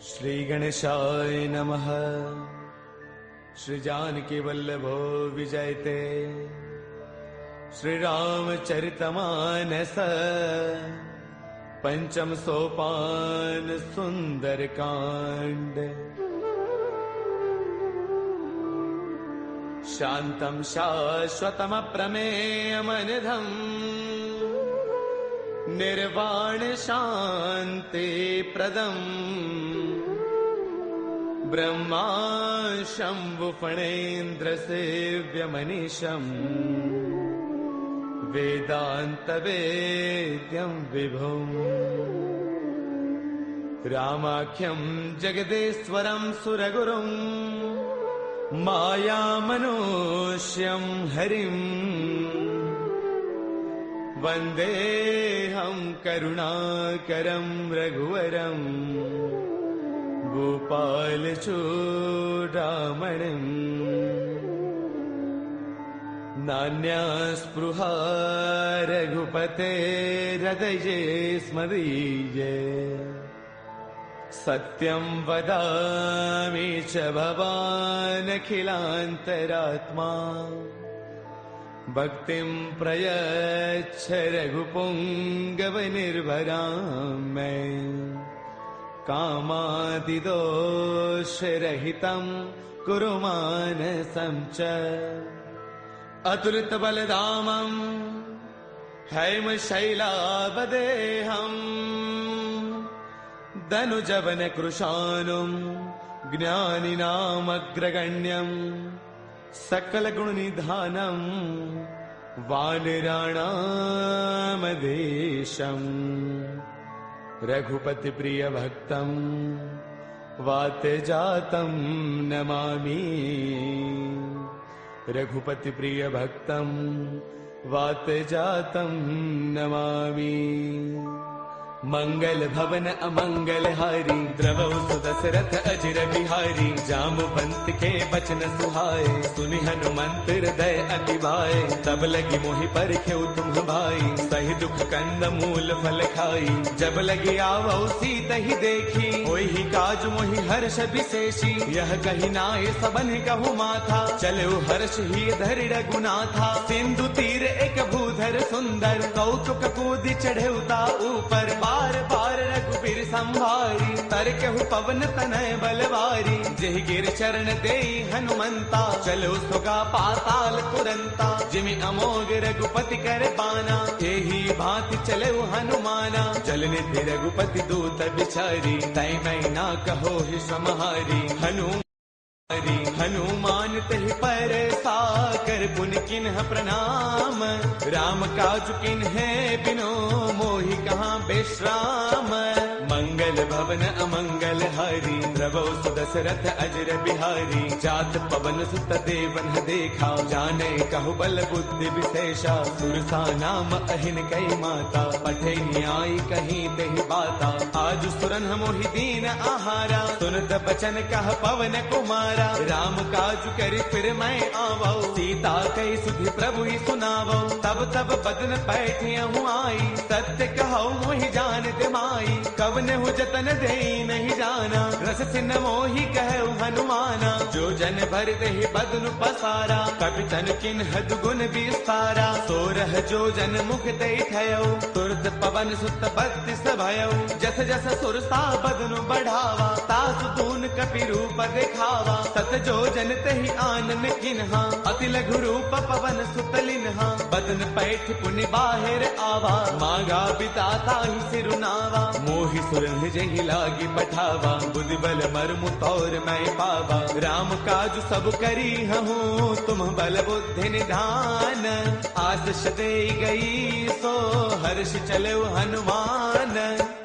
श्री गणेशाय नमः। श्री जानकी वल्लभो विजयते। श्री रामचरितमानस पंचम सोपान सुंदर कांड। शांतं शाश्वतम प्रमेयमनिधम् निर्वाण शांति प्रदम् ब्रह्मा शंभु फणेन्द्र सेव्य मनीषम् वेदांत वेद्यं विभुम् रामाख्यं जगदेश्वरं सुरगुरुम् मायामनुष्यं हरिम् वन्देऽहं करुणाकरं रघुवरम् गोपालचूडामणिम्। नान्या स्पृहा रघुपतेर्हृदये स्मदीये। सत्यं वदामि च भवानखिलान्तरात्मा। भक्तिं प्रयच्छ रघुपुङ्गवनिर्भरां मे। कामादिदोषरहितं कुरु मानसं च। अतुलितबलधामं हैमशैलावदेहम् धनुजवनकृशानुं ज्ञानिनामग्रगण्यम् सकलगुणनिधानम् वानराणामधीशम्। रघुपतिप्रियभक्तम् वातजातं नमामि। रघुपतिप्रियभक्तम् वातजातं नमामि। मंगल भवन अमंगल हारी द्रवौ सुदशरथ अजिर बिहारी। जामवंत के बचन सुहाए सुनि हनुमंत हृदय अति भाए। तब लगी मोहि परखेउ तुम भाई सही दुख कंद मूल फल खाई। जब लगी आवौ सीत ही देखी होई ही काज मोहि हर्ष विशेषी। यह कही नाय सबन कहु माथा चलो हर्ष ही धरि रघुनाथा। सिंधु तीर एक भूधर सुंदर कौतुक कूदि चढ़ेउता ऊपर। बार बार रघुबीर संभारी तरकहु पवन तनय बलवारी। जेहि गिर चरण देई हनुमंता चलो सुगा पाताल तुरंता। जिमि अमोघ रघुपति कर बाना एही भांति चले हनुमाना। जलनिधि रघुपति दूत बिचारी तै मैं ना कहो ही समहारी। हनुमान तहि पर साकर पुन किन्ह प्रणाम। राम काज किन्हे बिनो मोहि कहाँ विश्राम। मंगल भवन अमंगल हारी द्रवौ सुदशरथ अजर बिहारी। जात पवन सुत देवन देखा जाने कहु बल बुद्धि विशेषा। सुरसा नाम अहिन कई माता पठे न्याय कहीं तेहि बाता। आज सुरन मोहि दीन आहारा सुनत बचन कह पवन कुमारा। राम काज करि फिर मैं आवौ सीता कई सुधि प्रभु ही सुनावौ। तब तब बदन पैठियहु आई सत्य कहौ मोहि जान दिमाई। कवनहु जतन देई नहीं जाना रस सिन मोहि कहु हनुमाना। जो जन भर देहि बदनु पसारा कपितन किन्ह दुगुन विस्तारा। सोरह जो जन मुख देई थयौ तुरत पवन सुत बत्तीस भयौ। जस जस सुरसा बदनु बढ़ावा तासु दून कपि रूप दिखावा। सत जो जन तहि आनन किन्हा अति लघु रूप पवन सुत लिन्हा। बदन पैठ पुनि बाहिर आवा मांगा बिताता ही सिरुनावा। मोहि सुरन जहि लागी पठावा बुद्धि बल मर्मु तौर मैं पावा। राम काज सब करी हूँ तुम बल बुद्धि निधान। आशीष दे गई सो हर्ष चलो हनुमान।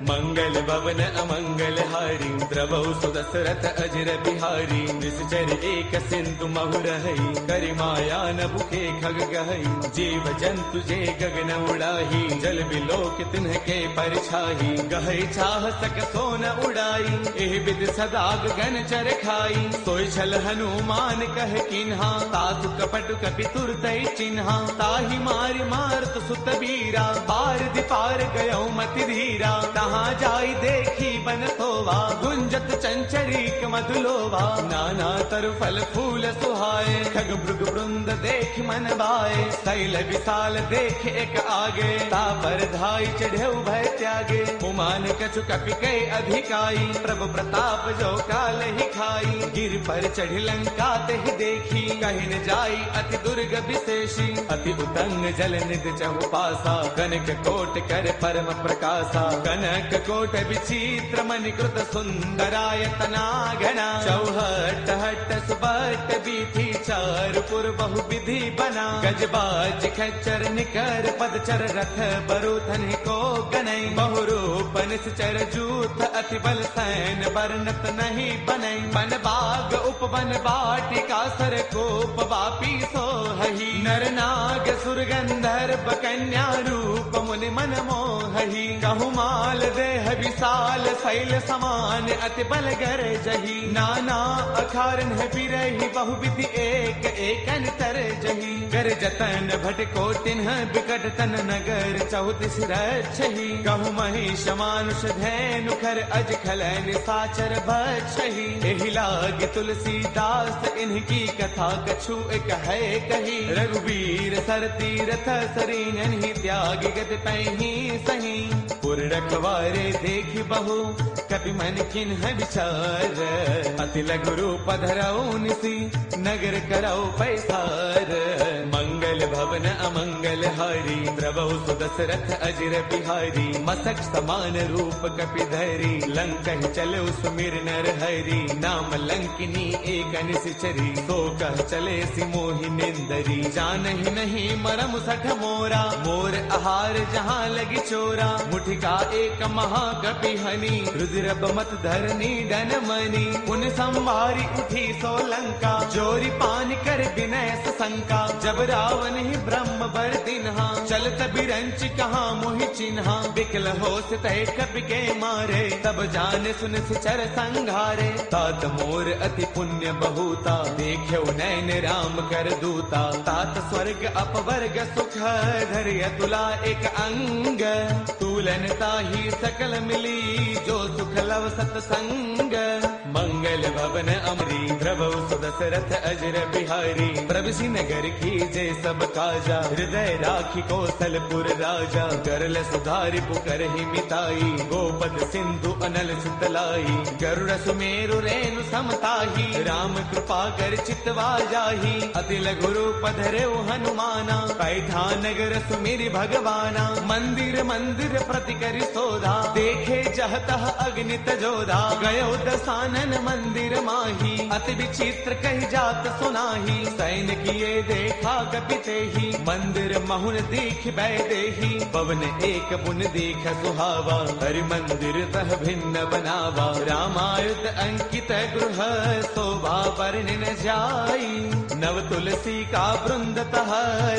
मंगल भवन अमंगल हारी द्रवौ सुदशरथ अजर बिहारी। निश्चर एक सिंधु महु रही करि माया भयान बुके खग गहई, जीव जंतु जे गगन उड़ाही, जल बिलोक तिन्हके परछाही, गहई चाह सक सोन उड़ाई, एह विद सदा गगन चर खाई, सोई छल हनुमान कह किन्हा, तासु कपट कपि तुरतै चिन्हा, ताहि मार मारत सुत बीरा, पार दिपार गयो मति धीरा, तहाँ जाई देखी बन सोवा, गुंजत चंचरीक मधुलोवा, नाना तरु फल फूल सुहाए, खग मृग वृंद देख मन भाए, शैल विशाल देख एक आगे, तापर धाई चढ़े भय त्यागे, उमान कछु कपि कई अधिकाई, प्रभु प्रताप जो काल ही खाई, गिर पर चढ़ी लंका ते देखी, कहीं न जाई अति दुर्ग विशेषी, अति उतंग जल निध चहु पासा, कनक कोट कर परम प्रकाशा, कनक कोट विचित्र मणिकृत सुंदरायतना घना, चौहट हट सुबट बीथी चारपुर बहु विधि बना, गजबाज खच्चर निकर पदचर रथ बरुथन को गनई, बहुरूप निश्चर जूथ अति बल सैन वर्णत नहीं बनई, बन बाग उपवन बाटिका सर कोप वापी सोहही, नर नाग सुर गंधर्व कन्या रूप मुनि मन मोहही, कहु माल देह विशाल शैल समान अति बल गर जही, नाना अखारन है बिरही बहुविधि एक एकन तर जही, कर जतन भट को तिन्ह बिकट तन नगर चौतीस रक्षही, कहु महिष मानुष धैनु खर अज खल निशाचर भक्षही, एहि लाग तुलसीदास इनकी कथा कछु एक है कही, रघुवीर सर तीरथ सरीन ही त्याग गत पैही सही, पुर रखवारे देखी बहु कपि मन किन्ह विचार, अति लघु रूप धरऊ निसी नगर करऊ पैसार, मंगल भवन अमंगल हारी, द्रवहु सुदशरथ अजिर बिहारी, मसक समान रूप कपि धरी, लंक चले सुमिर नर हरि, नाम लंकिनी एक निश्चरी, सो कह चले सि मोहि निंदरी, जानहि नहीं मरम सठ मोरा, मोर आहार जहाँ लगी चोरा, मुठिका एक महाकपि हनी, रुद्र मत धरनी डन मनी, उन संभारी उठी सो लंका, जोरी पान कर विनय शंका, जब रावण ही ब्रह्म बर दिन्हा, चलत बिरंच कहाँ मोहि चिन्हा, बिकल होश तय कपि के मारे, तब जाने सुन सिचर संघारे, तात मोर अति पुण्य बहुता, देख्यो नैन राम कर दूता, तात स्वर्ग अपवर्ग सुख धर्य तुला एक अंग, तूलन ताही सकल मिली, जो सुख लव सतसंग, मंगल भवन अमरी, द्रवहु सुदशरथ अजर बिहारी, प्रभुसी नगर कीजे सब काजा, हृदय राखी कौशलपुर राजा, गरल सुधारि पुकर ही मिताई, गोपद सिंधु अनल सुतलाई, गरुड़ सुमेरु रेणु समताही, राम कृपा कर चितवा जाही, अति लघु रूप धरेउ हनुमाना, पैठा नगर सुमिरि भगवाना, मंदिर मंदिर प्रति करि सोधा, देखे जहतः अग्नित जोधा, गयो दसानन मंदिर माही, अति विचित्र कही जात सुनाही, सैन किए देखा कपिते ही, मंदिर महुन दीख बैदेही, पवन एक पुन दीख सुहावा, हरि मंदिर तह भिन्न बनावा, रामायुध अंकित गृह शोभा वर्णन जाई, नव तुलसी का वृंद तह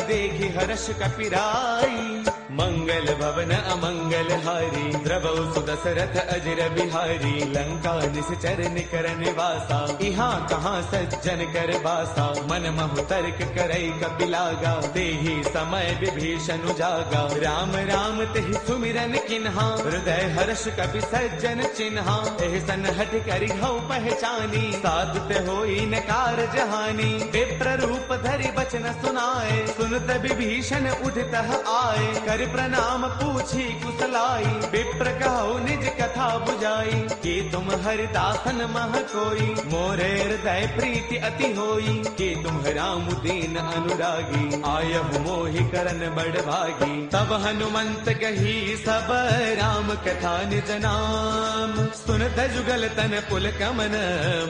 देखी हर्ष कपिराई, मंगल भवन अमंगल हारी, द्रवहु सुदशरथ अजर बिहारी, लंका निश्चर निकर निवासा, इहाँ कहाँ सज्जन कर बासा, मन महु तर्क करई कपिलागा, तेहि समय विभीषण जागा, राम राम तेहि सुमिरन किन्हा, हृदय हर्ष कपि सज्जन चिन्हा, एहि सन हठ करि हऊ पहचानी, साधुत होई न कारज हानि, विप्र रूप धरि बचन सुनाए, सुनत विभीषण उठतः आए, कर प्रणाम पूछी कुशलाई, विप्र कहु निज कथा बुझाई, कि तुम हरिदासन मह कोई, मोरे हृदय प्रीति अति होई, कि तुम राम दीन अनुरागी, आयहु मोहि करन बड़ भागी, तब हनुमंत कही सब राम कथा निज नाम, सुनत जुगल तन पुल कमन,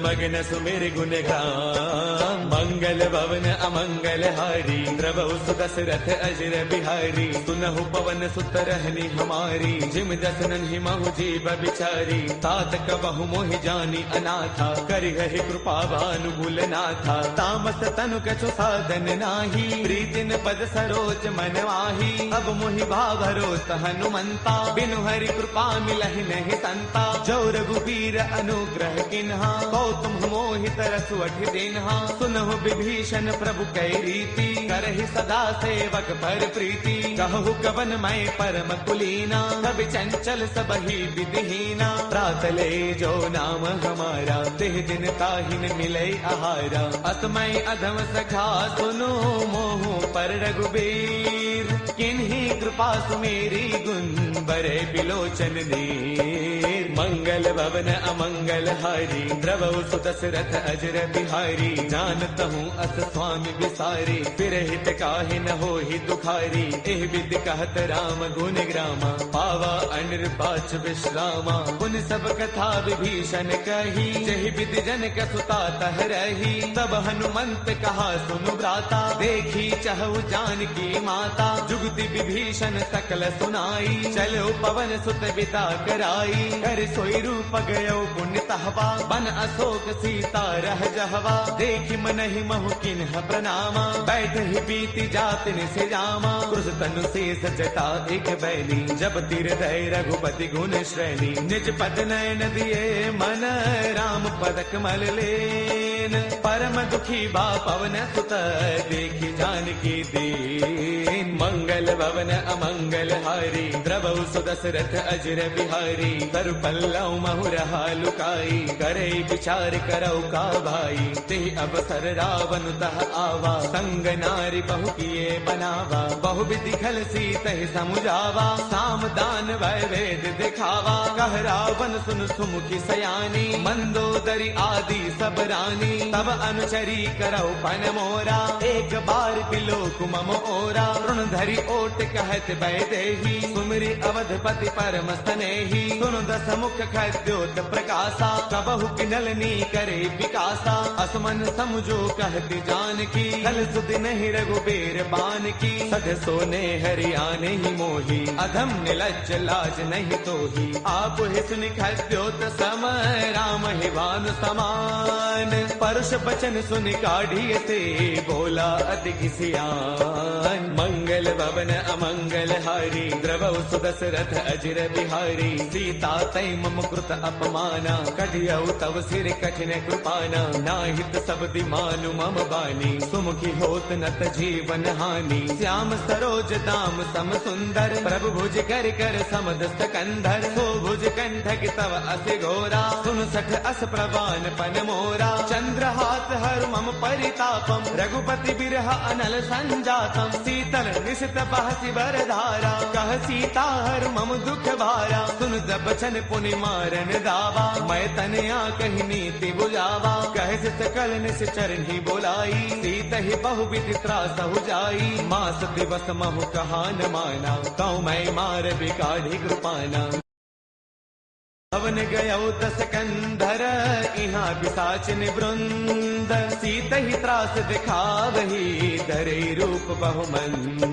मगन सुमिर गुण गाम, मंगल भवन अमंगल हारी, द्रवहु सुदशरथ अजर बिहारी। सुनहु पवन सुत रहनी हमारी, जिम जस नन्हि महु जीव बिचारी। तात कबहु मोहि जानी अनाथा, करिहहि कृपा भानुगुल नाथा। तामस तनु कछु साधन नाही, प्रीतिन पद सरोज मन माही। अब मोहि भावरोत हनुमंता, बिनु हरि कृपा मिलहि नहीं संता। जो रघुबीर अनुग्रह किन्हा, कौतुम मोहि तरसु अठि दिन्हा। सुनहु विभीषण प्रभु कै रीति, करहि सदा सेवक पर प्रीति। कहु कवन मैं परम कुलीना, कवि चंचल सबहि विधिहीना। प्रातले जो नाम हमारा, तिह दिन ताहिन मिलै आहारा। असमय अधम सखा सुनो, मोहु पर रघुबीर। किन्ही कृपा सुमेरी, गुण बरे बिलोचन नीर। मंगल भवन अमंगल हारी, द्रवहु सुदशरथ अजर बिहारी। जानत हूँ अस स्वामी विसारी, फिरहित काहि न होहि दुखारी। एह विधि कहत राम गुण ग्रामा, पावा अनिर्बाच विश्रामा। पुन सब कथा विभीषण कही, जहि विधि जनक सुता तह रही। तब हनुमंत कहा सुनु भ्राता, देखी चहु जानकी माता। जुगति विभीषण सकल सुनाई, चलो पवन सुत बिता कराई। कर सोई रूप गयो पुण्य तहवा, बन अशोक सीता रह जहवा। देखि मनहि महु किन्ह प्रणामा, बैठ ही बीती जात निसे जामा। क्रुश तनु शेष जटा एक बैली, जब तिर दय रघुपति गुण श्रेणी। निज पद नयन दिए मन, राम पद कमल लेन। परम दुखी बा पवन सुत, देखि जानकी दीन। मंगल भवन अमंगल हारी, द्रवहु सुदशरथ अजर बिहारी। तरु पल्लव महु रहा लुकाई, करे विचार करौ का भाई। तेहि अवसर रावण तह आवा, संग नारी बहु किए बनावा। बहु विधि खल सीतहि समुझावा, साम दान वै वेद दिखावा। कह रावण सुन सुमुखी सयानी, मंदोदरी आदि सब रानी। तब अनुचरी करौ पन मोरा, एक बार बिलोक मम ओरा। ऋण धरि ओट कहत वैदेही, सुमिरि अवधपति परम स्नेही। सुनु दस मुख खद्योत प्रकाशा, कबहु किनलनी करे विकासा। असमन समझो कहती जानकी, कल सुधि नहीं रघुबीर बान की। सध सोने हरियाने ही मोही, अधम निलज्ज लाज नहीं तोही। आप ही सुनि खद्योत सम, राम ही भानु समान। परुष बचन सुनि काढ़िए से, बोला अति किसियान। मंगल भवन अमंगल हारी, द्रवहु सुदशरथ अजर बिहारी। सीता तै मम कृत अपमाना, कढ़ियौ तव सिर कठिन कृपाना। नाहित सबदि मानु मम बानी, सुमुखी होत नत जीवन हानि। श्याम सरोज दाम सम सुंदर, प्रभु भुज कर कर समदस्त कंधर। सो भुज कंठक तव अस घोरा, सुन सठ अस प्रवान पन मोरा। चंद्रहास हर मम परितापम, रघुपति बिरह अनल संजातम। शीतल निशित बहसि बर धारा, कह सीता हर मम दुख भारा। सुन बचन पुनि मारन दावा, मैं तनया कही नीति बुझावा। कह सकल निस चरणी बोलाई, सीता ही बहु विधि त्रासहु जाई। मास दिवस महु कहा न माना, कौ मैं मार बिकाढ़ी कृपाना। भवन गयौ दस कंधर, इहाँ पिशाचिन वृंद। सीता ही त्रास दिखावही, धरे रूप बहुमंद।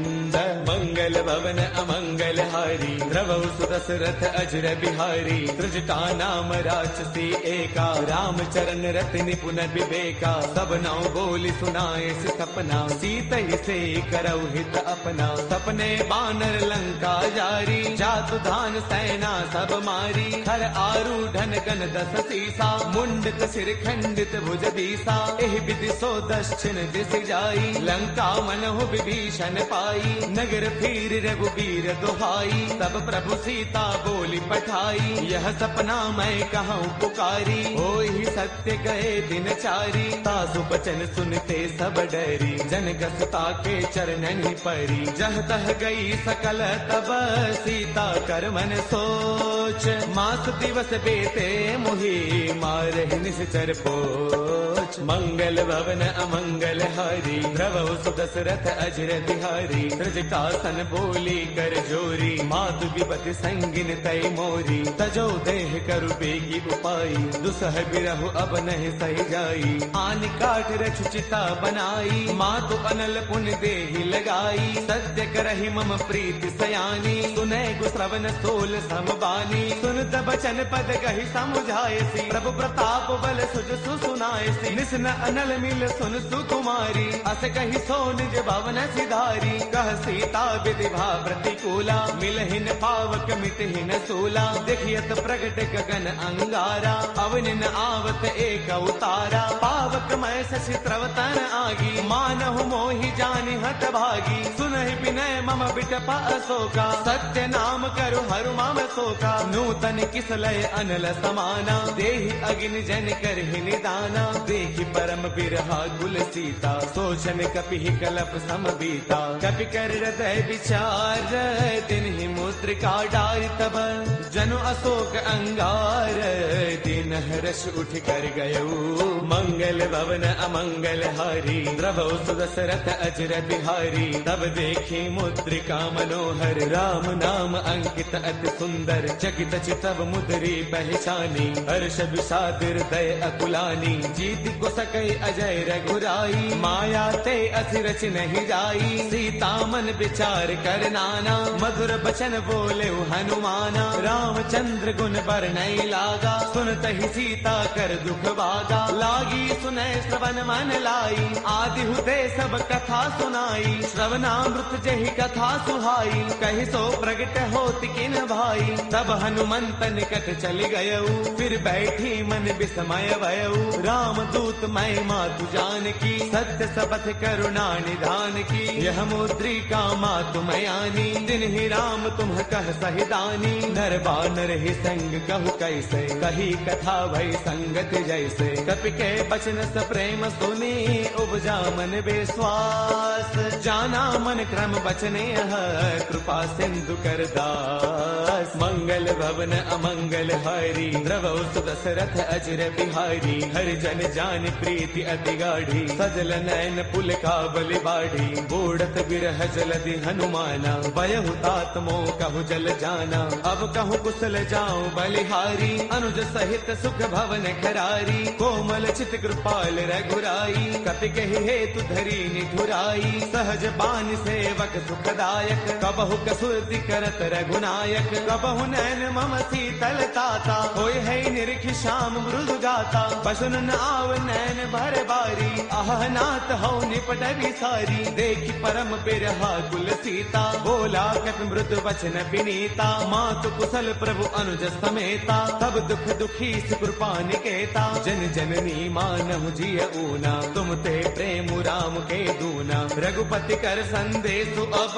मंगल भवन अमंगल हारी, द्रवहु सुदशरथ अजर बिहारी। त्रिजटा नाम राक्षसी एका, राम चरण रति निपुण विवेका। सब नौ बोली सुनाए सपना, सीता ही से करौ हित अपना। सपने बानर लंका जारी, जातु धान सेना सब मारी। हर आरूढ़न गण दस सीसा, मुंडक सिर खंडित भुज दीसा। एहि विधि सो दक्षिण दिस जाई, लंका मनहु विभीषण पाई। नगर फिर रघुबीर दुहाई, तब प्रभु सीता बोली पठाई। यह सपना मैं कहूँ पुकारी, होई सत्य गए दिन चारी। तासु बचन सुनते सब डरी, जनक सुता के चरणन परी। जह तह गई सकल तब, सीता कर मन सोच। मास दिवस बेते मुहि, मारहि निश्चर पोच। वच मंगल भवन अमंगल हारी द्रवहु सुदशरथ अजर बिहारी त्रिजटासन बोली कर जोरी मातु विपति संगिन तय मोरी तजो देह करु बेगी उपाई दुसह बिरहु अब नहीं सही जाई आन काट रचु चिता बनाई मातु अनल पुन देहि लगाई सत्य करहि मम प्रीति सयानी सुने गुश्रवण सोल समबानी सुनत बचन पद कहि समुझायसी प्रभु प्रताप बल सुज सुनायसी निस्न अनल मिल सुन सुकुमारी अस कहि सो निज भवन सिधारी कह सीता विधि भा प्रतिकूला मिलहिन पावक मिटहिन सूला देखियत प्रगट गगन अंगारा अवन न आवत एक उतारा पावक मैं शशि त्रवतन आगी मानहु मोहि जानि हत भागी सुनहि विनय मम बिटपा अशोका सत्य नाम करु हरु मम शोका नूतन किसलय अनल समाना देहि अग्नि जन करहि निदाना देखि परम बिरहा कुल सीता सोचन कपि कलप समबीता कपि कर हृदय विचार दिन ही मुद्रिका डारि तब जनु अशोक अंगार दिन हर्ष उठ कर गयो मंगल भवन अमंगल हारी द्रवहु सुदशरथ अजर बिहारी तब देखी मुद्रिका मनोहर राम नाम अंकित अति सुंदर चकित चितव मुद्री पहचानी हर्ष विषाद हृदय अकुलानी जीत को सकै अजय रघुराई माया ते असिरच नहीं जाई सीता मन विचार कर नाना मधुर बचन बोले हनुमाना रामचंद्र गुण बरनई लागा सुनत ही सीता कर दुख भागा लागी सुनै श्रवण मन लाई आदि हुते सब कथा सुनाई श्रवणामृत जहि कथा सुहाई कहि सो प्रगट होत किन भाई तब हनुमंत निकट चल गयऊ फिर बैठी मन विस्मय भयऊ राम दूत मैं मातु जान की सत्य सबथ करुणा निधान की यह मुद्रिका मातु मयानी दिन ही राम तुम कह सहिदानी नर बानर ही संग कहु कैसे कही कथा भई संगत जैसे कपि के बचन स प्रेम सुनी उपजा मन विश्वास जाना मन क्रम बचने कृपा सिंधु कर दास मंगल भवन अमंगल हारी द्रवहु सुदशरथ अजर बिहारी हरि जन जान प्रीति अति गाढ़ी सजल नयन पुल का बलि बाढ़ी बूढ़त बिरह जलधि हनुमाना बयहु तात मोह कहु जल जाना अब कहु कुशल जाऊं बलिहारी अनुज सहित सुख भवन खरारी कोमल चित कृपाल रघुराई कपि कहि हेतु धरी निठुराई सहज बान सेवक सुखदायक कबहु कसुरति करत रघुनायक कबहु नैन मम शीतल ताता होय है निरख श्याम मृदु गाता बसुन न आव नैन भर बारी आह नाथ हो निपट विसारी देखि परम बिरहा कुल सीता बोला कत मृदु वचन विनीता मातु कुशल प्रभु अनुज समेता तब दुख दुखी कृपा निकेता जन जननी मानहु जिय ऊना तुम ते प्रेम राम के दूना रघुपति कर संदेश अब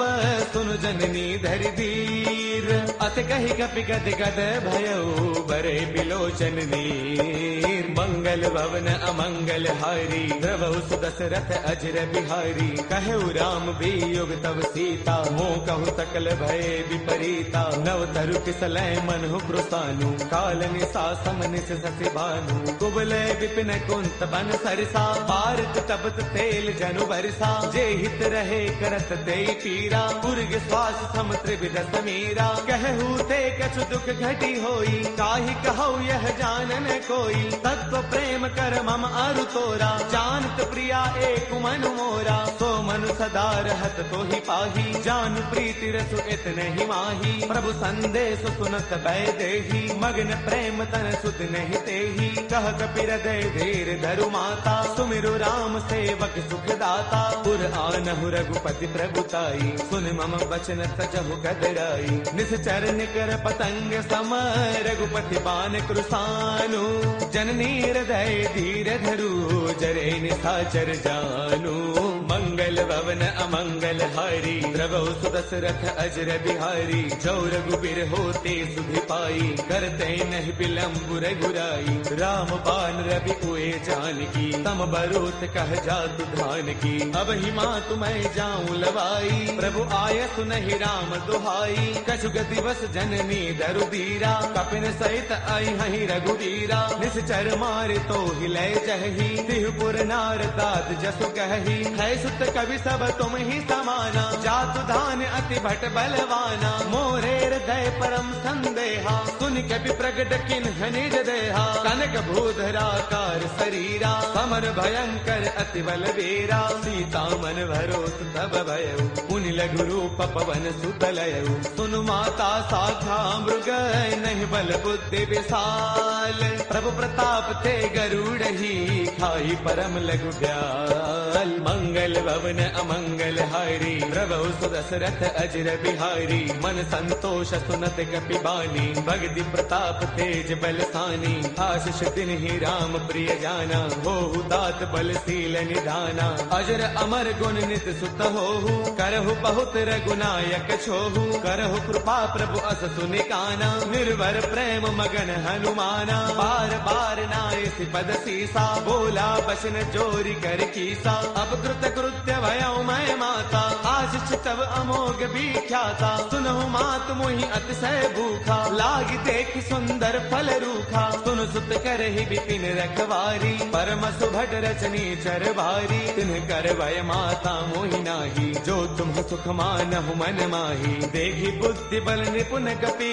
सुन जननी धरि धीर अत कहि कपि गद गद भयऊ बरे बिलोचन नीर मंगल भवन अमंगल हारी द्रवहु सुदशरथ अजर बिहारी कहु राम वियोग तब सीता मोह कहु सकल भय विपरीता नव तरु किसलय मनहु कृसानु काल निसा समनिस ससि भानु कुबले विपिन कुंत बन सरसा भारत तपत तेल जनु बरसा जे हित रहे करत ते पीरा उर्ग श्वास सम त्रिविध समीरा कहु ते कछु दुख घटी होई काहि कहु यह जानन कोई तत्व प्रेम कर मम अरु तोरा जानत प्रिया एक मनु मोरा सो मनु सदा रहत तो ही पाही जान प्रीति रसु इतने ही माही प्रभु संदेश सुनत भय देही मगन प्रेम तन सुध नहीं तेही कह कपि हृदय धीर धरु माता सुमिरु राम सेवक सुख दाता पुर आनहु रघुपति प्रभुताई सुन मम बचन तजहु कदराई निश्चर निकर पतंग सम रघुपति बान कृसानु जननी हृदय धीर धरु जरे निशाचर जानु मंगल मंगल भवन अमंगल हारी, द्रवहु सुदशरथ अजर बिहारी। जो रघुबीर होते सुधि पाई, करते नहीं विलंब रघुराई। राम बाण रवि उए जानकी, तम बरूथ कह जातु धान की। अब ही मातु मैं जाऊं लवाई, प्रभु आय सुनहि राम दुहाई। कछुग दिवस जननी दरुदीरा, कपिन सहित आई हहि रघुवीरा। निश्चर मारे तो हिले जही, तिहुपुर नार दाद जसु कही। है सुत कवि सब तुम ही समाना, जातु धान अति भट बलवाना। मोरे हृदय परम संदेहा, सुन कवि प्रगट किन्ह निज देहा। कनक भूधरा कार शरीरा, समर भयंकर अति बलवीरा। सीता मन भरोस तब भयउ, पुनि लघु रूप पवन सुत लयउ। सुनु माता शाखा मृग, नहीं बल बुद्धि विशाल। प्रभु प्रताप ते गरुड़ही, खाई परम लघु ब्याल। मंगल भवन अमंगल हारी, द्रवहु सुदशरथ अजर बिहारी। मन संतोष सुनत कपि बानी, भगति प्रताप तेज बलसानी। आशीष तिन्हि राम प्रिय जाना, होहु दात बलशील निधाना। अजर अमर गुण नित सुत होहु, करहु बहुत रघुनायक छोहु। करहु कृपा प्रभु अस सुनि काना, निर्भर प्रेम मगन हनुमाना। बार बार नायसि पद सीसा, बोला बचन जोरी कर कीसा। अब कृत कृत्य भयउ मैं माता, आशीष तब अमोघ विख्याता। सुनहु मात मोहि अतिशय भूखा, लागी देख सुंदर फल रूखा। सुन सुत करहि विपिन रखवारी, परम सुभट रचनी चर भारी। तिन्ह कर भय माता मोहि नाही, जो तुम सुख मानहु मन माही। देखी बुद्धि बल निपुण कपि,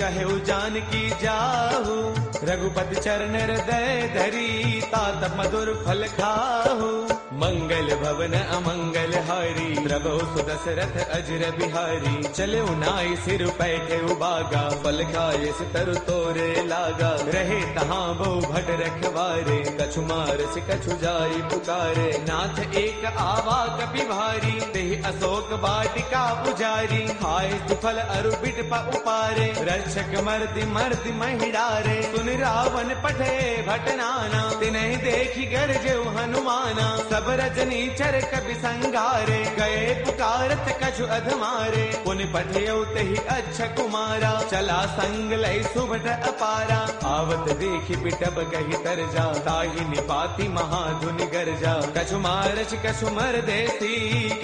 कहु जानकी जाहु। रघुपति चरण हृदय धरी, तात मधुर फल खाहु। मंगल भवन अमंगल हारी, द्रवहु सुदशरथ अजर बिहारी। चले नाई सिर पैठे उबागा, फल खाए से तरु तोरे लागा। रहे तहाँ बहु भट रखवारे, कछु मार से कछु जाई पुकारे। नाथ एक आवा कपि भारी, तेहि अशोक वाटिका पुजारी। खाए सुफल अरु बिट उपारे, रक्षक मर्दि मर्दि महिडारे। सुन रावण पठे भट नाना, तिन्हि देखी गरजेउ हनुमाना। सब रजनी चर कपि संगारे, गए पुकारत कछु अधमारे। पुनि पठयउ तेहि अच्छा कुमारा, चला संग लय सुभट अपारा। आवत देखि बिटब गहि तरजा, ताहि निपाति महाधुनि गरजा। कछु मारच कछु मर देसी,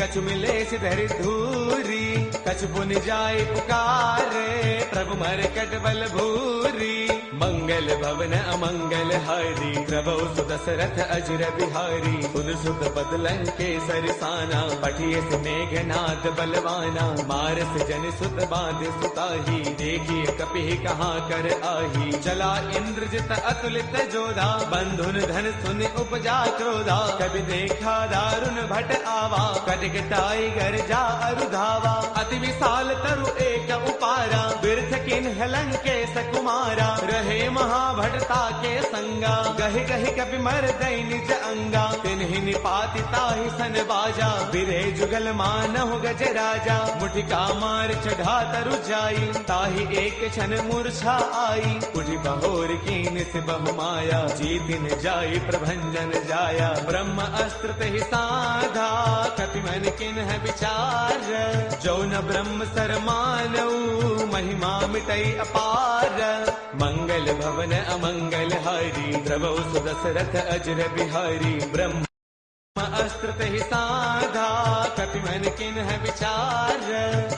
कछु मिलेसि धरि धूरी। कछु पुनि जाय पुकारे, प्रभु मरकट बल भूरी। मंगल भवन अमंगल हारी, द्रवहु सुदशरथ अजर बिहारी। सुन सुत पद लंकेसर साना, पठिए से मेघनाद बलवाना। मारस जन सुत बांध सुताही, देखिए कपि कहाँ कर आही। चला इंद्रजित अतुलित जोधा, बंधुन धन सुन उपजा क्रोधा। कभी देखा दारुण भट आवा, कटकटाई गर्जा अरुधावा। अति विशाल तरु एक उपारा, बिरथ किन्ह लंकेश कुमारा। रहे महाभटता के संगा, गहि गहि कपि मर दई निज अंगा। तिन्हि निपाति ताहि सन बाजा, बिरे जुगल मानहु गज राजा। मुठिका मार चढ़ा तरु जाई, ताहि एक क्षण मूर्छा आई। उठि बहोर कीन से बहु माया, जीतिन जाई प्रभंजन जाया। ब्रह्म अस्त्र तेहि साधा, कपि मन किन्ह विचार। जो न ब्रह्म सर मानऊ, महिमा मिटई अपार। मंगल भवन अमंगल हारी, द्रवहु सुदशरथ अजर बिहारी। ब्रह्म अस्त्र तेहि साधा, कपि मन किन्ह विचार।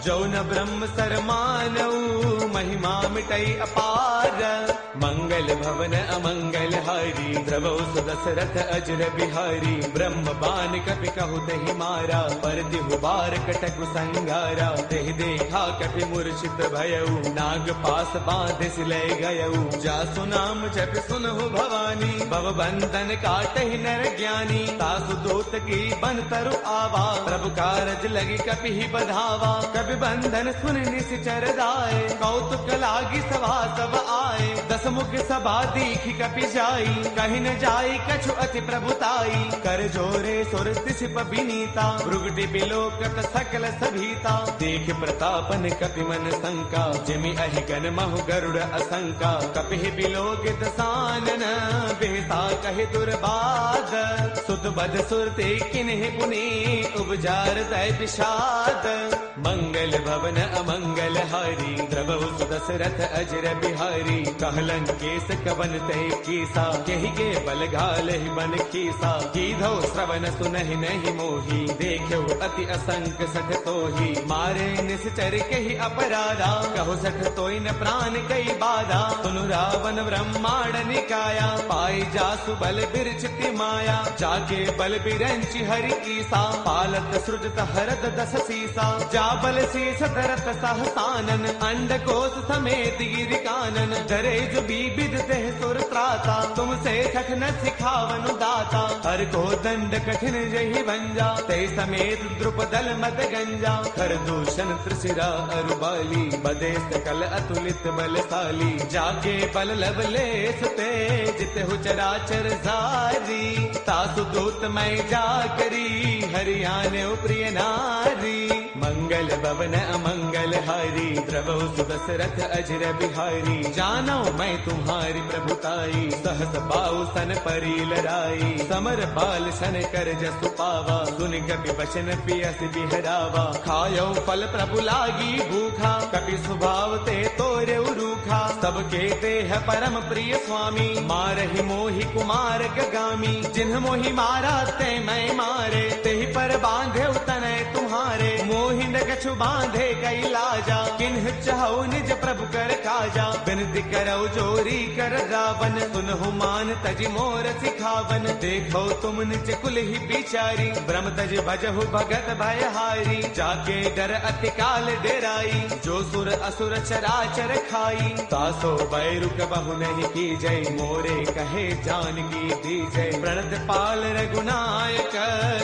जो न ब्रह्म सर मानऊ, महिमा मिटई अपार। मंगल भवन अमंगल हारी, द्रवहु सुदशरथ अजर बिहारी। ब्रह्म बान कपि कहु तेहि मारा, पर तिहु बार कटकु संगारा। तेहि देखा कपि मूर्छित भयउ, नाग पास बांध सिलय गयउ। जासु नाम जप सुनहु भवानी, भव बंधन काटहि नर ज्ञानी। तासु दूत की बन तरु आवा, प्रभु कारज लगी कपि ही बधावा। कपि बंधन सुन निश्चर दाए, कौतुक लागी सभा सब आए। दस मुख सभा दीखी कपि जाई, कहि न जाई कछु अति प्रभुताई। कर जोरे सुर तिसिप विनीता, भृगुटि बिलोकत सकल सभीता। देख प्रतापन कपि मन शंका, जिमि अहि गण महु गरुड़ असंका। कपि बिलोकित सानन, बेसा कहि दुर्बाध। सुत बध असुर ते किन्हि पुनि उपजार तय विषाद मंगल भवन अमंगल हारी द्रवहु सुदशरथ अजर बिहारी कहलन केस कवन तय कीसा केहि के बल घालहि बन खीसा कीधौ श्रवण सुनहि नहीं मोही देखो अति असंक सठ तोही मारे निश्चर कहि अपराधा कहो सठ तोय न प्राण कई बाधा सुनु रावण ब्रह्मांड निकाया पाई जासु बल बिरचिति माया जाके बल बिरंचि हरि ईसा पालत सृजत हरत दस सीसा जा बल शीस धरत सहसानन अंड कोश समेत गिरि कानन डरे जो बीबिद देह सुर त्राता तुमसे सख न सिखावनु दाता हर को दंड कठिन जहि भंजा ते समेत द्रुपदल मद गंजा खर दूषण त्रिशिरा अरुबाली बदे सकल अतुलित बलशाली जाके बल लवलेस ते जित हु चराचर जारी तासु दूत मैं जा करी हरियाणे प्रिय नारी मंगल भवन अमंगल हारी द्रवहु सुदशरथ अजर बिहारी जानो मैं तुम्हारी प्रभुताई सहस बाहु सन परी लड़ाई समर बाल सन कर जसु पावा सुन कपि वचन पियस बिहरावा खायो फल प्रभु लागी भूखा कपि स्वभाव ते तोरे रूखा सबके देह परम प्रिय स्वामी मारहि मोहि कुमार गगामी जिन्ह मोहि मारा ते मैं मारे तेहि पर बांधे तनय तुम्हारे मोहि न कछु बांधे कई लाजा किन्ह चाहु निज प्रभु कर काजा बिनती करौ जोरी कर रावण सुनहु मान तज मोर सिखावन देखो तुम निज कुल ही बिचारी ब्रह्म तज भजहु भगत भयहारी जाके डर अति काल डेराई जो सुर असुर चराचर खाई तासो बैरुक बहु नहीं की जय मोरे कहे जानकी दी जय प्रणत पाल रघुनायक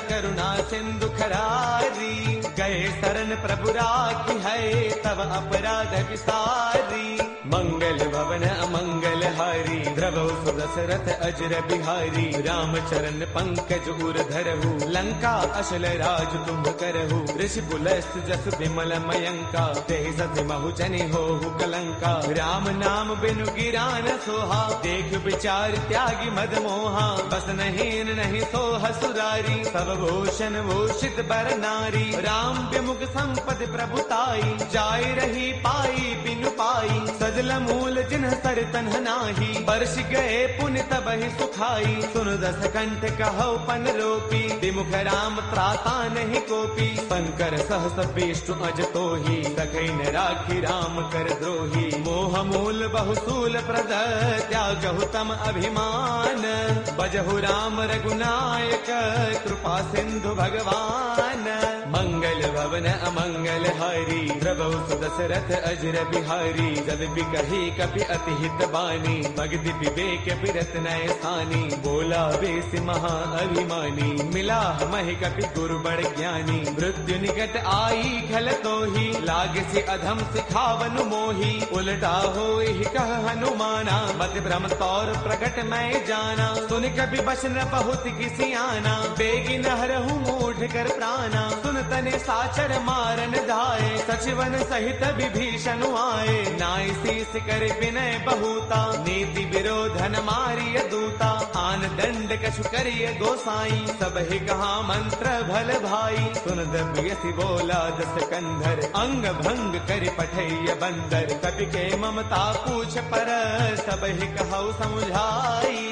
करुणा सिंधु खरारी गए शरण प्रभु राखी है तब अपराध विसारी मंगल भवन अमंगल हारी द्रवहु सुदशरथ अजर बिहारी राम चरण पंकज उर धरहु लंका अशल राज तुम करहु ऋषि पुलस्त जस विमल मयंका तेहि सति महु जनि होहु कलंका राम नाम बिनु गिरान सोहा देख विचार त्यागी मद मोहा बस नहीं नहीं सोह सुरारी सब भूषण भूषित बर नारी राम विमुख संपद प्रभुताई जाय रही पाई बिनु पाई सजल मूल जिन्ह सर तन्ह नाही बरस गए पुण्य तबहि सुखाई सुन दस कंठ कहो पन रोपी विमुख राम त्राता नहीं कोपी शंकर सहस विष्णु अज तोही सखई न राखी राम कर द्रोही मोह मूल बहुसूल प्रद त्यागहु तम अभिमान बजहु राम रघुनायक कृपा सिंधु भगवान मंगल भवन अमंगल हारी द्रवहु सुदशरथ अजर बिहारी जब बिकही कपि अति हित बानी भगति विवेक बिरत नय स्थानी बोला बेस महा अभिमानी मिला महि कपि गुरु बड़ ज्ञानी मृत्यु निकट आई खल तोही लाग से अधम सिखावन मोही उलटा होई कह हनुमाना मत भ्रम तौर प्रकट मैं जाना सुन कभी बचन बहुत किसी आना बेगी नहरहु मूढ़ कर प्राणा सुन तने साचर मारन धाये सचिवन सहित विभीषण आए नाई शीस कर विनय बहुता नीति विरोधन मारिय दूता आन दंड कछु करिय गोसाई सब ही कहा मंत्र भल भाई सुन दबियसि बोला दस कंधर अंग भंग कर पठैय बंदर कपि के ममता पूछ पर सब ही कहु समुझाई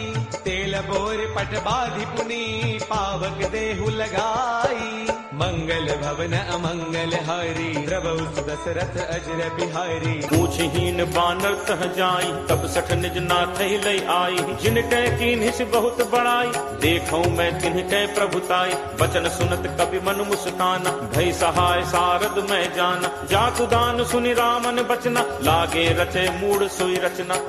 तेल बोर पट बाधि पुनी पावक देहु लगाई मंगल भवन अमंगल हारी द्रवहु सुदशरथ अजर बिहारी पूछहीन बानर तह जाई तब सठ निज नाथ लई आई जिन कह कीन्हिस बहुत बड़ाई देखऊं मैं तिन्ह कह प्रभुताई बचन सुनत कपि मन मुस्काना भई सहाय सारद मैं जाना जातु दान सुनि रामन बचना लागे रचे मूड सोई रचना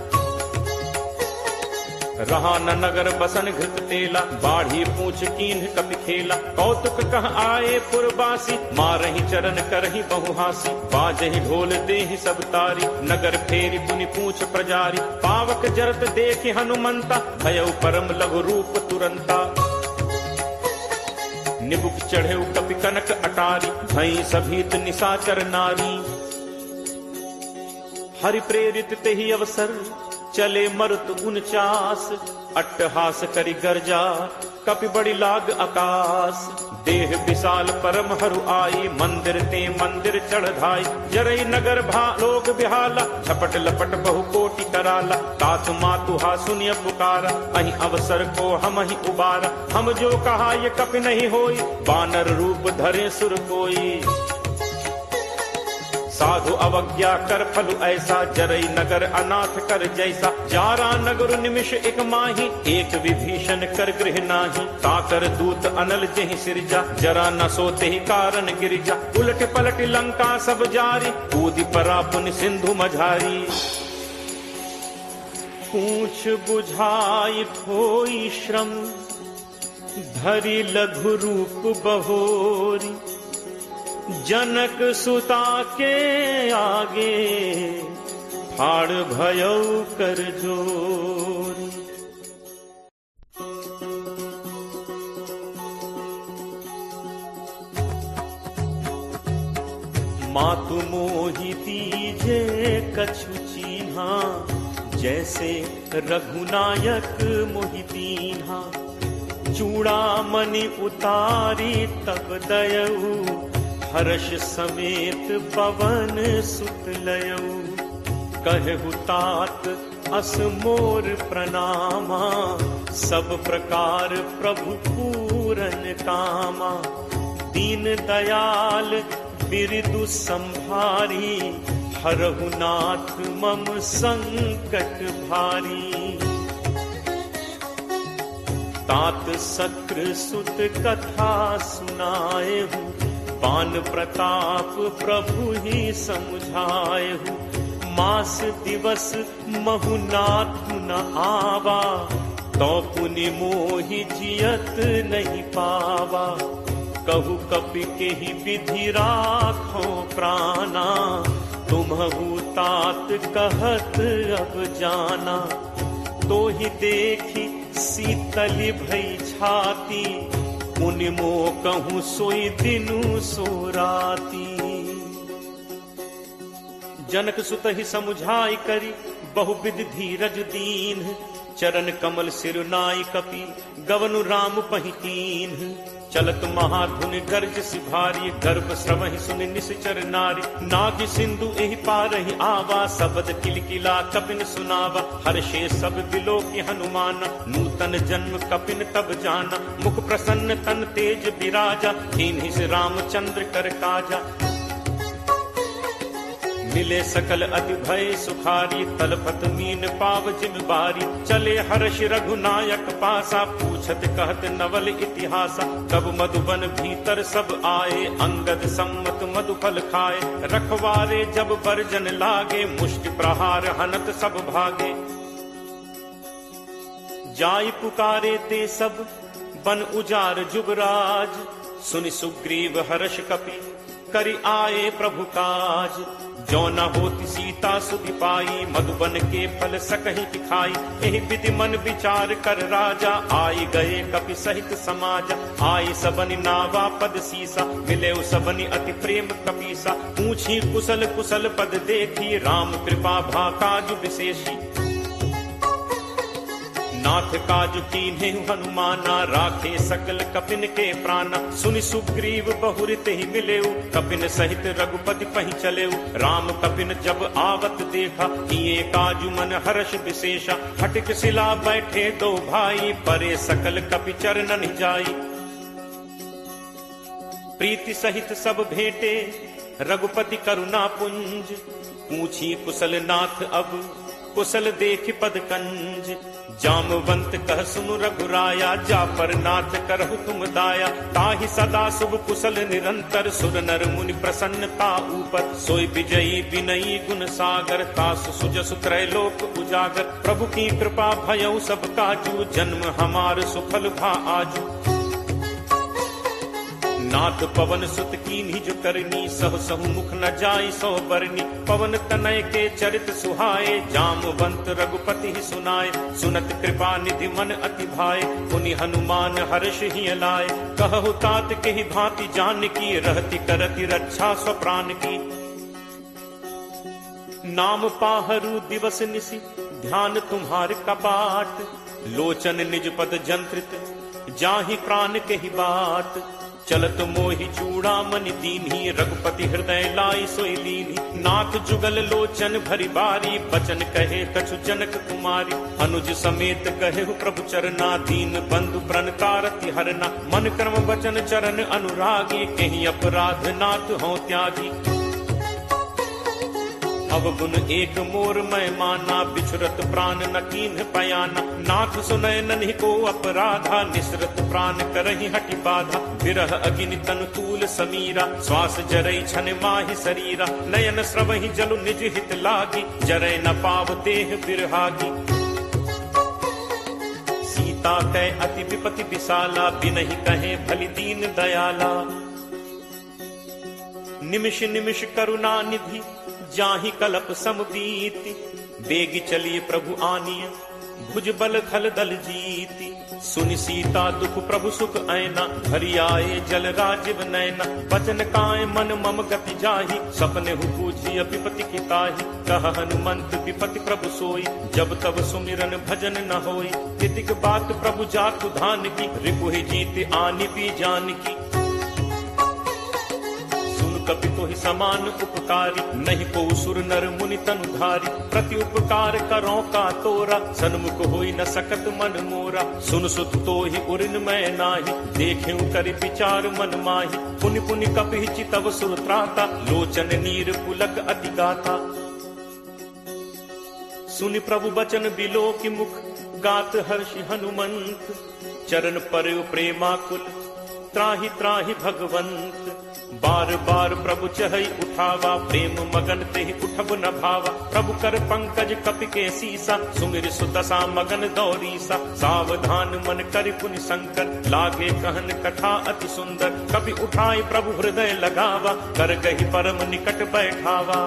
रहा न नगर बसन घृत तेला बाढ़ी पूछ कीन्ह कपि खेला कौतुक कह आए पुरबासी मारहि चरण करहि बहुहासी बाजहि ढोल देहि सब तारी नगर फेरी पुनि पूछ प्रजारी पावक जरत देखि हनुमंता भयउ परम लघु रूप तुरंता निबुक चढ़े कपि कनक अटारी भई सभीत निशाचर नारी हरि प्रेरित तेहि अवसर चले मरुत 49 अट्टहास करि गर्जा कपि बड़ी लाग आकाश देह विशाल परम हरु आई मंदिर ते मंदिर चढ़ाई जरई नगर लोग बिहाला झपट लपट बहु कोटि कराला तात मातु हा सुनिय पुकारा अहि अवसर को हम ही उबारा हम जो कहा ये कपि नहीं होई बानर रूप धरे सुर कोई साधु अवज्ञा कर फल ऐसा जरई नगर अनाथ कर जैसा जारा नगर निमिष एक माही एक विभीषण कर गृह नाही ताकर दूत अनल जहि सिरजा जरा न सोते ही कारण गिरिजा उलट पलट लंका सब जारी कूदि परा पुन सिंधु मझारी पूछ बुझाई होई श्रम धरि लघु रूप बहोरी जनक सुता के आगे फाड़ भयौ कर जोरी। मातु मोहि दीजे कछु चीन्हा जैसे रघुनायक मोहि दीन्हा चूड़ामणि उतारी तब दयऊ हर्ष समेत पवन सुत लयऊ कहु तात अस मोर प्रणामा सब प्रकार प्रभु पूरन कामा दीन दयाल बिरदु संभारी हरहु नाथ मम संकट भारी तात सक्र सुत कथा सुनाए हूँ पान प्रताप प्रभु ही समझाए हूँ मास दिवस महुनाथ न आवा तो पुनि मोहि जियत नहीं पावा कहु कपि के ही विधि राखो प्राणा तुम्हु तात कहत अब जाना तो ही देखी शीतल भई छाती मुनि मो कहूँ सोई दिनु सो राती जनक सुत ही समुझाई करी बहुविध धीरज दीन चरण कमल सिर नाई कपि गवनु राम पहितीन चलत महाधुनि गर्ज सिभारी गर्भ श्रवहि सुनि निश्चर नारी नाग सिंधु एहि पारहि आवा सबद किलकिला कपिन सुनावा हर्षे सब बिलो की हनुमान नूतन जन्म कपिन तब जाना मुख प्रसन्न तन तेज विराजा दीन्हि से रामचंद्र कर काजा मिले सकल अति भय सुखारी तलपत मीन पाव जिम बारी चले हर्ष रघुनायक पासा पूछत कहत नवल इतिहासा कब मधुबन भीतर सब आए अंगद सम्मत मधुफल खाए रखवारे जब बरजन लागे मुष्टि प्रहार हनत सब भागे जाई पुकारे ते सब बन उजार जुबराज सुनि सुग्रीव हर्ष कपि करि आए प्रभु काज जो न होती सीता सुधि पाई मधुबन के फल सकहि दिखाई एहि विधि मन विचार कर राजा आई गए कपि सहित समाज आई सबनि नावा पद सीसा मिले सबनि अति प्रेम कपीसा पूछी कुशल कुशल पद देखी राम कृपा भा काज विशेषी नाथ काज कीन्हे हनुमाना राखे सकल कपिन के प्राणा सुनि सुग्रीव बहुरित ही मिलेऊ कपिन सहित रघुपति पहि चलेऊ राम कपिन जब आवत देखा किए काजु मन हर्ष विशेषा हटिक सिला बैठे दो भाई परे सकल कपि चरणन जाई प्रीति सहित सब भेंटे रघुपति करुणा पुंज पूछी कुशल नाथ अब कुशल देख पद कंज जामवंत कह सुनु रघुराया जा पर नाथ करहु तुम दाया ताहि सदा शुभ कुशल निरंतर सुर नर मुनि प्रसन्नता ऊपर सोई विजयी विनयी गुण सागर तासु सुजसु त्रैलोक उजागर प्रभु की कृपा भयउ सब काजू जन्म हमार सुफल भा आजू नाथ पवन सुत कीन्ही जो करनी सह सहु मुख न जाई सो बरनी पवन तनय के चरित सुहाए जामवंत रघुपति ही सुनाए सुनत कृपा निधि मन अति भाए पुनि हनुमान हर्ष ही लाए कहु तात के ही भांति जान की रहती करती रक्षा स्वप्राण की नाम पाहरू दिवस निसी ध्यान तुम्हार कपाट, लोचन निज पद जंत्रित, जाहि प्राण के ही बात। चलत मोहि चूड़ामणि दीन्ही, रघुपति हृदय लाई सोई लीन्ही। नाथ जुगल लोचन भरी बारी, बचन कहे कछु जनक कुमारी। अनुज समेत कहे प्रभु चरना, दीन बंधु प्रण कारति हरना। मन कर्म वचन चरण अनुरागी, कहीं अपराध नाथ हों त्यागी। अवगुण एक मोर मैं माना, बिछुरत प्राण न कीन्ह पयाना। नाथ सुनय नन्हि को अपराधा, निसरत प्राण करहि हटि बाधा। विरह अग्नि तनु तूल समीरा, श्वास जरई छन माहि शरीरा। नयन स्रवहि जलु निज हित लागी, जरय न पाव देह बिरहागी। सीता कै अति विपति विशाला, बिनहि कहे भलि दीन दयाला। निमिष निमिष करुणा निधि, जाहि कलप समबीति। बेगी चलिए प्रभु आनिय, भुज बल खल दल जीति। सुनि सीता दुख प्रभु सुख ऐना, भरी आए जल राजीव नैना। बचन काय मन मम गति जाहि, सपने हु पूजिय विपति की ताहि। कह हनुमंत विपति प्रभु सोई, जब तब सुमिरन भजन न होई। तितिक बात प्रभु जातु धान की, रिपुहि जीत आनि पी जान की। कपि तो ही समान उपकारी, नहीं को सुर नर मुनि तनुधारी। प्रति उपकार करो का तोरा, सन्मुख होई न सकत मन मोरा। सुन सुत तो ही उरिन मैं नाही, देखें कर विचार मन माही। पुनि पुनि कपि चितव सुर त्राता, लोचन नीर पुलक अति गाता। सुनि प्रभु बचन बिलो की मुख, गात हर्षि हनुमंत। चरण पर प्रेमाकुल, त्राहि त्राहि भगवंत। बार बार प्रभु चहई उठावा, प्रेम मगन तेहि उठब न भावा। प्रभु कर पंकज कपि के सीसा, सुमिर सुदशा मगन दौरीसा। सावधान मन करि पुनि शंकर, लागे कहन कथा अति सुंदर। कपि उठाई प्रभु हृदय लगावा, कर गहि परम निकट बैठावा।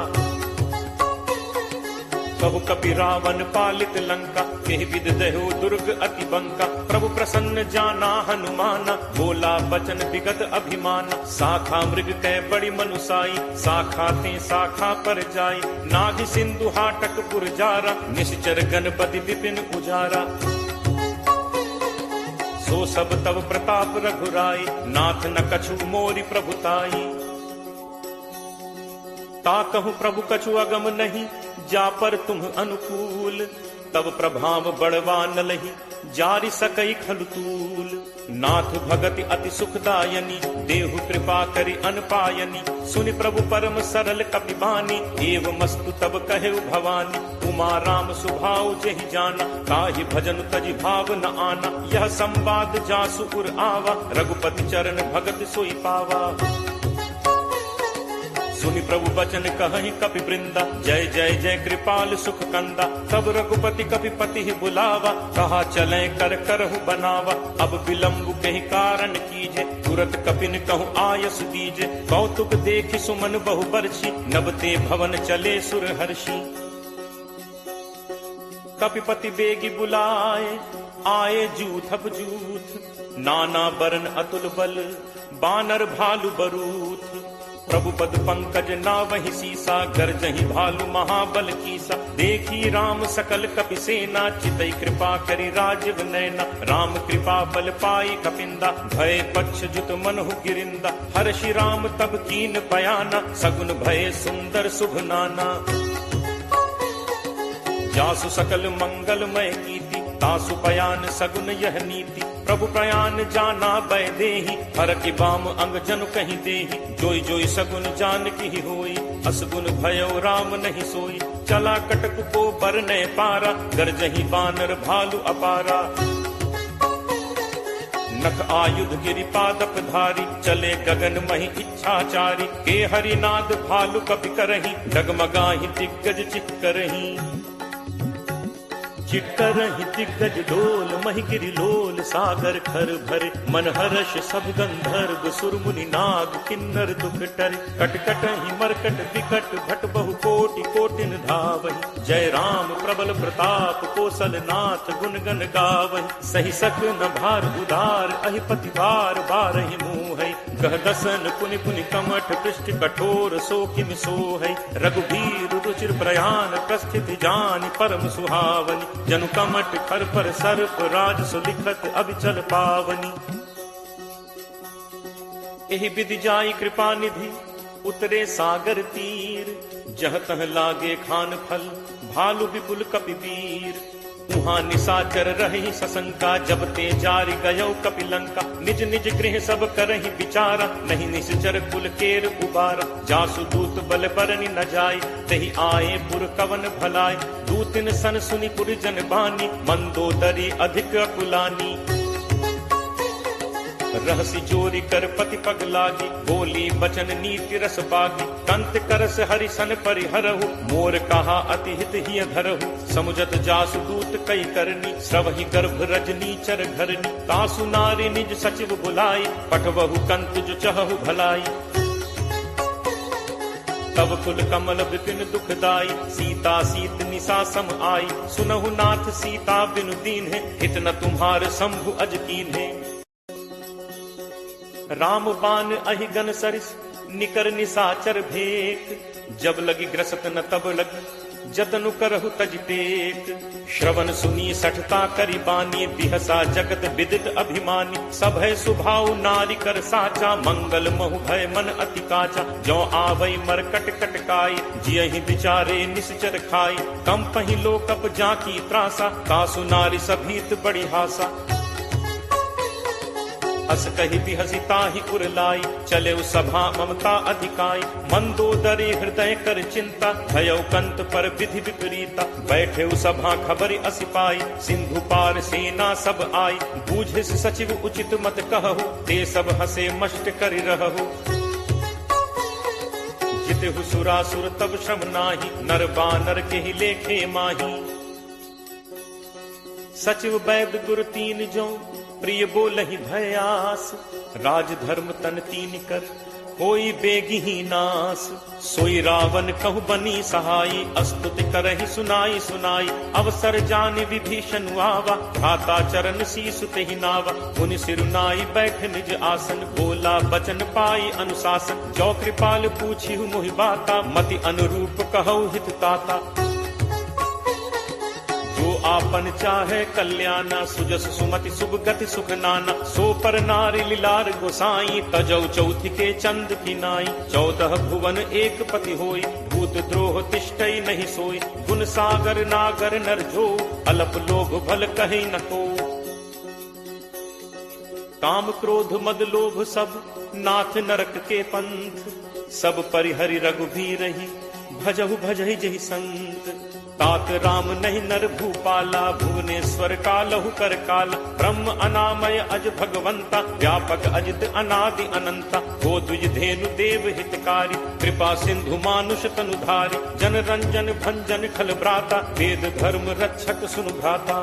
कहु कपि रावण पालित लंका, केहि विद देहु दुर्ग अति बंका। प्रभु प्रसन्न जाना हनुमाना, बोला बचन विगत अभिमाना। शाखा मृग कै बड़ी मनुसाई, शाखा ते शाखा पर जाई। नाग सिंधु हाटक पुर जारा, निश्चर गणपति विपिन उजारा। सो सब तब प्रताप रघुराई, नाथ न कछु मोरि प्रभुताई। ता कहूँ प्रभु कछु अगम नहीं, जा पर तुम अनुकूल। तब प्रभाव बड़वा न लही, जारि सकई खलुतूल। नाथ भगति अति सुखदायनी, देहु कृपा करि अनपायनी। सुनि प्रभु परम सरल कपिबानी, एवमस्तु तब कहे भवानी। उमा राम सुभाव जेहि जाना, ताहि भजन तजि भाव न आना। यह संवाद जासु उर आवा, रघुपति चरण भगत सोई पावा। सुनि प्रभु बचन कहहि कपि वृंदा, जय जय जय कृपाल सुख कंदा। तब रघुपति कपिपति ही बुलावा, कहा चले कर करहु बनावा। अब विलंब कहि कारण कीजे, तुरत कपिन कहूँ आयस दीजे। कौतुक देखि सुमन बहु बरछी, नबते भवन चले सुर हर्षि। कपिपति बेगी बुलाए, आए जूथप जूथ। नाना बरन अतुल बल, बानर भालु बरूथ। प्रभु पद पंकज नावहि सीसा, गर्जहि भालु महाबल कीसा। देखी राम सकल कपि सेना, चितई कृपा करि राजीव नैना। राम कृपा बल पाई कपिंदा, भय पक्ष जुत मनहु गिरिंदा। हर्षि राम तब कीन पयाना, सगुन भय सुंदर शुभ नाना। जासु सकल मंगलमय कीर्ति, तासु पयान सगुन यह नीति। प्रभु प्रयान जाना बैदेही, हर की बाम अंग जनु कहीं देही। जोई जोई सगुन जान की होई, असगुन भयो राम नहीं सोई। चला कटक को बरने पारा, गरजही बानर भालु अपारा। नख आयुध गिरि पादप धारी, चले गगन मही इच्छाचारी। के हरिनाद भालु कपि करही, डगमगाही दिग्गज चित करही। चिट्टर ही दिग्गज डोल महिगिरि लोल सागर खर भरे मन हर्ष सब गंधर्व सुरमुनि नाग किन्नर दुख टरे कटकट ही मरकट विकट भट बहु कोटि कोटिन धावहि जय राम प्रबल प्रताप कौशल नाथ गुण गण गावहि सही सक न भार उदार अहिपति बार बारहि मुहै गह दसन पुनि पुनि कमठ पृष्ठ कठोर सो किम सोहै रघुबीर रुचिर प्रयाण प्रस्थित जानि परम सुहावनि जनु कमट खर पर सर्प राज सुलिखत अभिचल पावनी एहि विधि जाई कृपा निधि उतरे सागर तीर जह तह लागे खान फल भालु विपुल कपिवीर उहाँ निशाचर रही सशंका जब ते जारी गयो कपिलंका निज निज गृह सब करहि विचारा नहीं निश्चर कुल केर उबारा जासु दूत बल बरनि न जाय तहि आए पुर कवन भलाय दूतिन सन सुनि पुर जन बानी मंदोदरी अधिक अकुलानी रहसी चोरी कर पति पग लागी बोली बचन नीति रस पागी कंत करस हरिसन परिहरहु मोर कहा अति हित ही धरहु समुझत जासु दूत कई करनी श्रवहि गर्भ रजनी चर घरनी तासु नारी निज सचिव बुलाई पठवहु कंत जो चहु भलाई तब कुल कमल विपिन दुखदाई सीता सीत निशा सम आई सुनहु नाथ सीता बिनु दीन है हित न तुम्हार शंभु अज कीन है राम बान अहि गन सरिस निकर निसाचर भेक जब लगी ग्रसत न तब लगी जतनु करहु तज टेक श्रवण सुनी सठता करि बानी बिहसा जगत विदित अभिमानी सब है सुभाव नारी कर साचा मंगल महु भय मन अति काचा जो आवई मरकट कटकाई जियहि विचारे निश्चर खाई कम पहि लोकप जाकी त्रासा तासु नारी सभीत बड़ी हासा अस कहि बिहसिता ही उरलाई चले सभा ममता अधिकाई मंदोदरी हृदय कर चिंता भयो कंत पर विधि विपरीता बैठे सभा खबर असिपाई सिंधु पार सेना सब आई बूझिस सचिव उचित मत कहु ते सब हसे मष्ट करि रहु जितहु सुरासुर तब श्रम नाही नर बानर के ही लेखे माही सचिव वैद गुरु तीन जो प्रिय बोलहि भयास राज धर्म तन तीन कर कोई बेगी ही नास सोई रावण कहु बनी सहाई अस्तुति करहि सुनाई सुनाई अवसर जान विभीषण आवा भ्राता चरण शीस तेहि नावा मुनि सिरुनाई बैठ निज आसन बोला बचन पाई अनुशासन जो कृपाल पूछिहु मोहि बाता मति अनुरूप कहु हित ताता जो आपन चाहे कल्याणा सुजस सुमति शुभ गति सुख नाना सो पर नारी लीलार गोसाई तजौ चौथि के चंद की नाई 14 भुवन एक पति होई भूत द्रोह तिष्ठई नहीं सोई गुण सागर नागर नर जो अलप लोभ भल कहीं न को काम क्रोध मद लोभ सब नाथ नरक के पंथ सब परिहरि रघुबीर ही भजहु भजहि जहि संत तात राम नहीं नर भूपाला भुवनेश्वर कालहु कर काल ब्रह्म अनामय अज भगवंता व्यापक अजित अनादि अनंता गो द्विज धेनु देव हितकारी कृपा सिंधु मानुष तनुधारी जन रंजन भंजन खल भ्राता वेद धर्म रक्षक सुनु भ्राता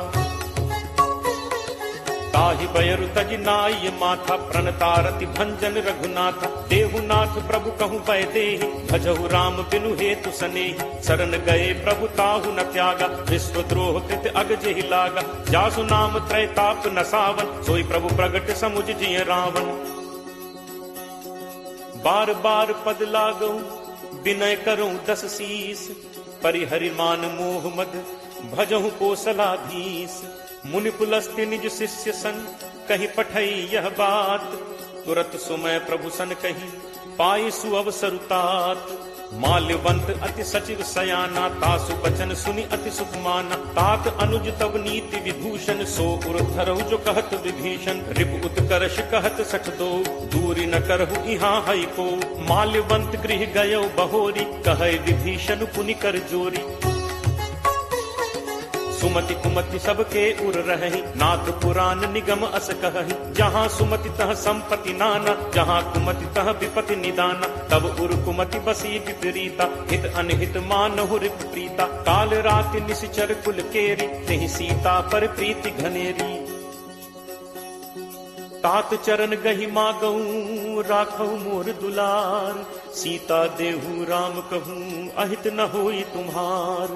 ताहि बयरु तज नाय माथा प्रणतारति भंजन रघुनाथ देहुनाथ प्रभु कहु पै देहि भजहु राम बिनु हेतु सनेहि शरण गए प्रभु ताहु न त्यागा विश्वद्रोह कृत अग जेहि लागा जासु नाम त्रैताप न सावन सोई प्रभु प्रगट समुझ जिय रावण बार बार पद लागऊ विनय करऊं 10 शीस परिहरि मान मोह मद भजहु कोसलाधीश मुनि पुलस्त्य निज शिष्य सन कही पठई यह बात तुरत सुमय प्रभु सन कही पाई सुअवसरुतात माल्यवंत अति सचिव सयाना तासु बचन सुनि अति सुख माना तात अनुज तब नीति विभूषण सो उर धरहु जो कहत विभीषण रिप उत्कर्ष कहत सठ दो दूरी न करहु इहाँ हई को माल्यवंत गृह गयो बहोरी कहे विभीषण पुनि कर जोरी सुमति कुमति सबके उर रही, नाथ पुराण निगम अस कहहि। जहाँ सुमति तह संपत्ति नाना, जहाँ कुमति तह विपति निदाना। तब उर कुमति बसी विपरीता, हित अनहित मानहु रिप प्रीता। काल राति निशिचर कुल केरी, तेहि सीता पर प्रीति घनेरी। तात चरण गहि मागऊं, राखऊ मोर दुलार। सीता देहु राम कहूं, अहित न होई तुम्हार।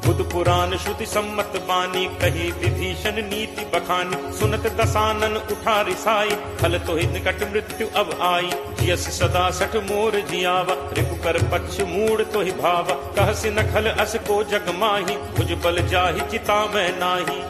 बुध पुराण श्रुति सम्मत बानी, कही विभीषण नीति बखानी। सुनत दसानन उठा रिसाई, फल तोहि निकट मृत्यु अब आई। जियस सदा सठ मोर जियावा, रिपु कर पक्ष मूड तोहि भावा। कहसि न खल अस को जग माही, भुज बल जाहि चिता मैं नाही।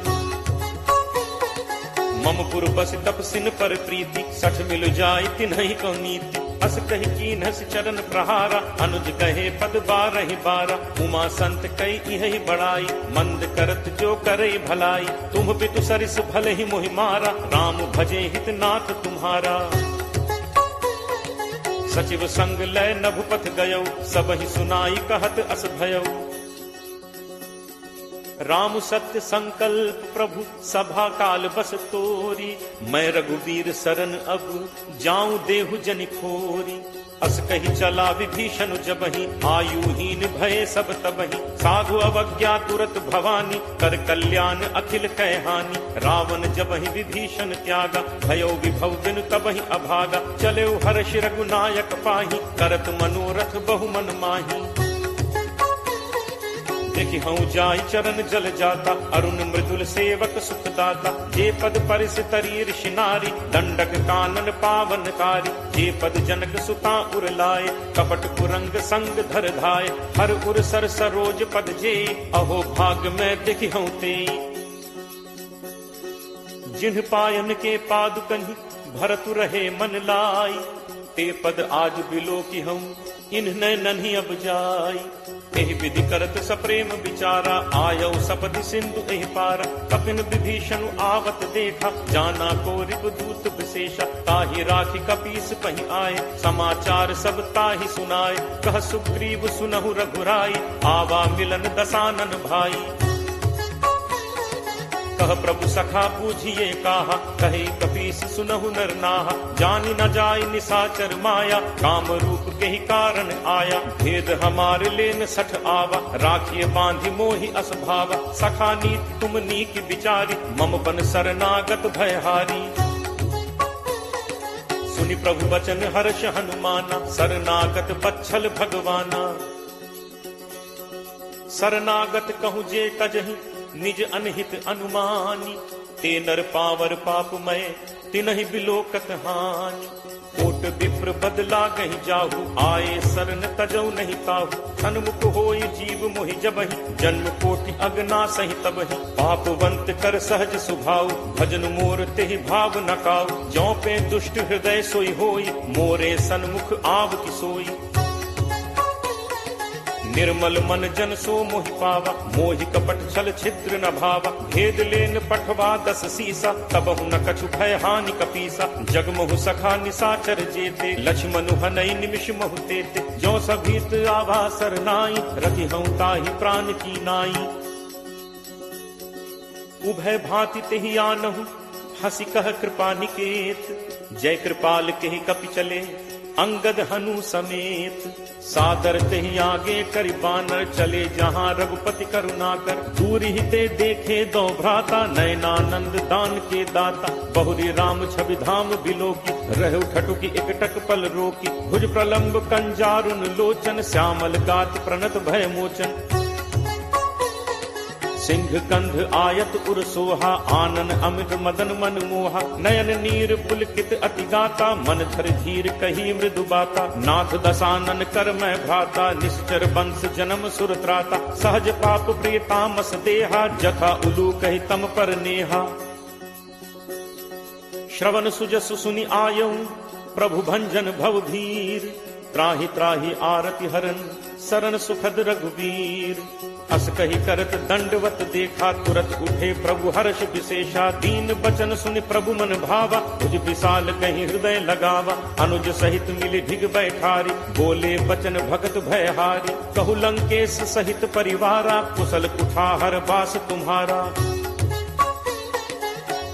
मम पुर बस तपसिन पर प्रीति, सठ मिल जाय तिन्हि को नीति। अस कहि कीन्हस चरण प्रहारा, अनुज कहे पद बारहि बारा। उमा संत कई इहि बड़ाई, मंद करत जो करे भलाई। तुम पितु सरिस भले ही मोहि मारा, राम भजे हित नाथ तुम्हारा। सचिव संग लय नभुपथ गयौ, सबहि सुनाई कहत अस भयौ। राम सत्य संकल्प प्रभु, सभा काल बस तोरी। मैं रघुवीर सरन अब, जाऊं देहु जनि खोरी। अस कही चला विभीषण जबहि, आयुहीन भय सब तबहि। साधु अवज्ञा तुरत भवानी, कर कल्याण अखिल कह हानि। रावण जबहि विभीषण त्यागा, भयो विभव बिनु तबहि अभागा। चले हर्ष रघुनायक पाही, करत मनोरथ बहु मन माही। देखि हूँ जाय चरण जल जाता, अरुण मृदुल सेवक सुखदाता। जे पद परिस तरी ऋषि नारी, दंडक कानन पावनकारी। जे पद जनक सुता उर लाए, कपट कुरंग संग धर धाय। हर उर सर सरोज पद जे, अहो भाग में देखि हूँ ते। जिन्ह पायन के पादुकहि, भरतु रहे मन लाई। ते पद आज बिलो की हूँ, इन्ह नन्ही अब जाई। एहि विधि करत सप्रेम विचारा, आयौ सपदि सिंधु एहि पारा। कपिन विभीषण आवत देखा, जाना को रिपुदूत विशेषा। ताहि राखि कपीस पहि आए, समाचार सब ताहि सुनाए। कह सुग्रीव सुनहु रघुराई, आवा मिलन दसानन भाई। कह प्रभु सखा पूछिए काहा, कहे कपीस सुनहु नर नाहा। जानि न जाय निसाचर माया, काम रूप के ही कारण आया। भेद हमारे लेन सठ आवा, राखिए बांधि मोहि अस भावा। सखा नीति तुम नीक विचारी, मम बन शरणागत भयहारी। सुनि प्रभु वचन हर्ष हनुमाना, शरणागत बच्छल भगवाना। शरणागत कहूँ जे कजहि, निज अनहित अनुमानी। ते नर पावर पापमय, तिनहि बिलोकत हानि। कोट विप्र बदला गहि जाहु, आए शरण तजौ नहीं ताहु। सन्मुख होई जीव मोहि जबहि, जन्म कोटि अगना सहि तबहि। पापवंत कर सहज सुभाउ, भजन मोर तेहि भाव न काउ। ज्यों पे दुष्ट हृदय सोई होई, मोरे सन्मुख आव की सोई। निर्मल मन जन सो मोहि पावा, मोहि कपट छल छिद्र न भावा। भेद लेन पठवा दस सीसा, तबहु न कछु भय हानि कपीसा। जगमहु सखा निसाचर जेते, लक्ष्मणु हनई निमिष महु तेते। जो सभीत आवा सरनाई, रखि हूँ ताहि प्राण की नाई। उभय भांति तेहि आनहु, हंसी कह कृपा निकेत। जय कृपाल केहि कपि चले, अंगद हनु समेत। सादर तेहि आगे करि बानर, चले जहाँ रघुपति करुणाकर। दूर ही ते देखे दो भ्राता, नयनानंद दान के दाता। बहुरी राम छवि धाम बिलोकी, रहु ठटुकी एकटक पल रोकी। भुज प्रलंब कंजारुन लोचन, श्यामल गात प्रणत भय मोचन। सिंह कंध आयत उर सोहा, आनन अमित मदन मन मोहा। नयन नीर पुलकित अति गाता, मन धर धीर कही मृदु बाता। नाथ दसानन कर मैं भ्राता, निश्चर वंश जन्म सुर त्राता। सहज पाप प्रिय तामस देहा, जथा उलू कहि तम पर नेहा। श्रवण सुजस सुनि आयऊ, प्रभु भंजन भव भीर। त्राहि त्राहि आरति हरन सरन सुखद रघुवीर। अस कही करत दंडवत देखा तुरत उठे प्रभु हर्ष विशेषा। दीन बचन सुनि प्रभु मन भावा तुझ विशाल कहीं हृदय लगावा। अनुज सहित मिली ढिग बैठारी बोले बचन भगत भयहारी। कहु लंकेश सहित परिवारा कुशल कुठार बास तुम्हारा।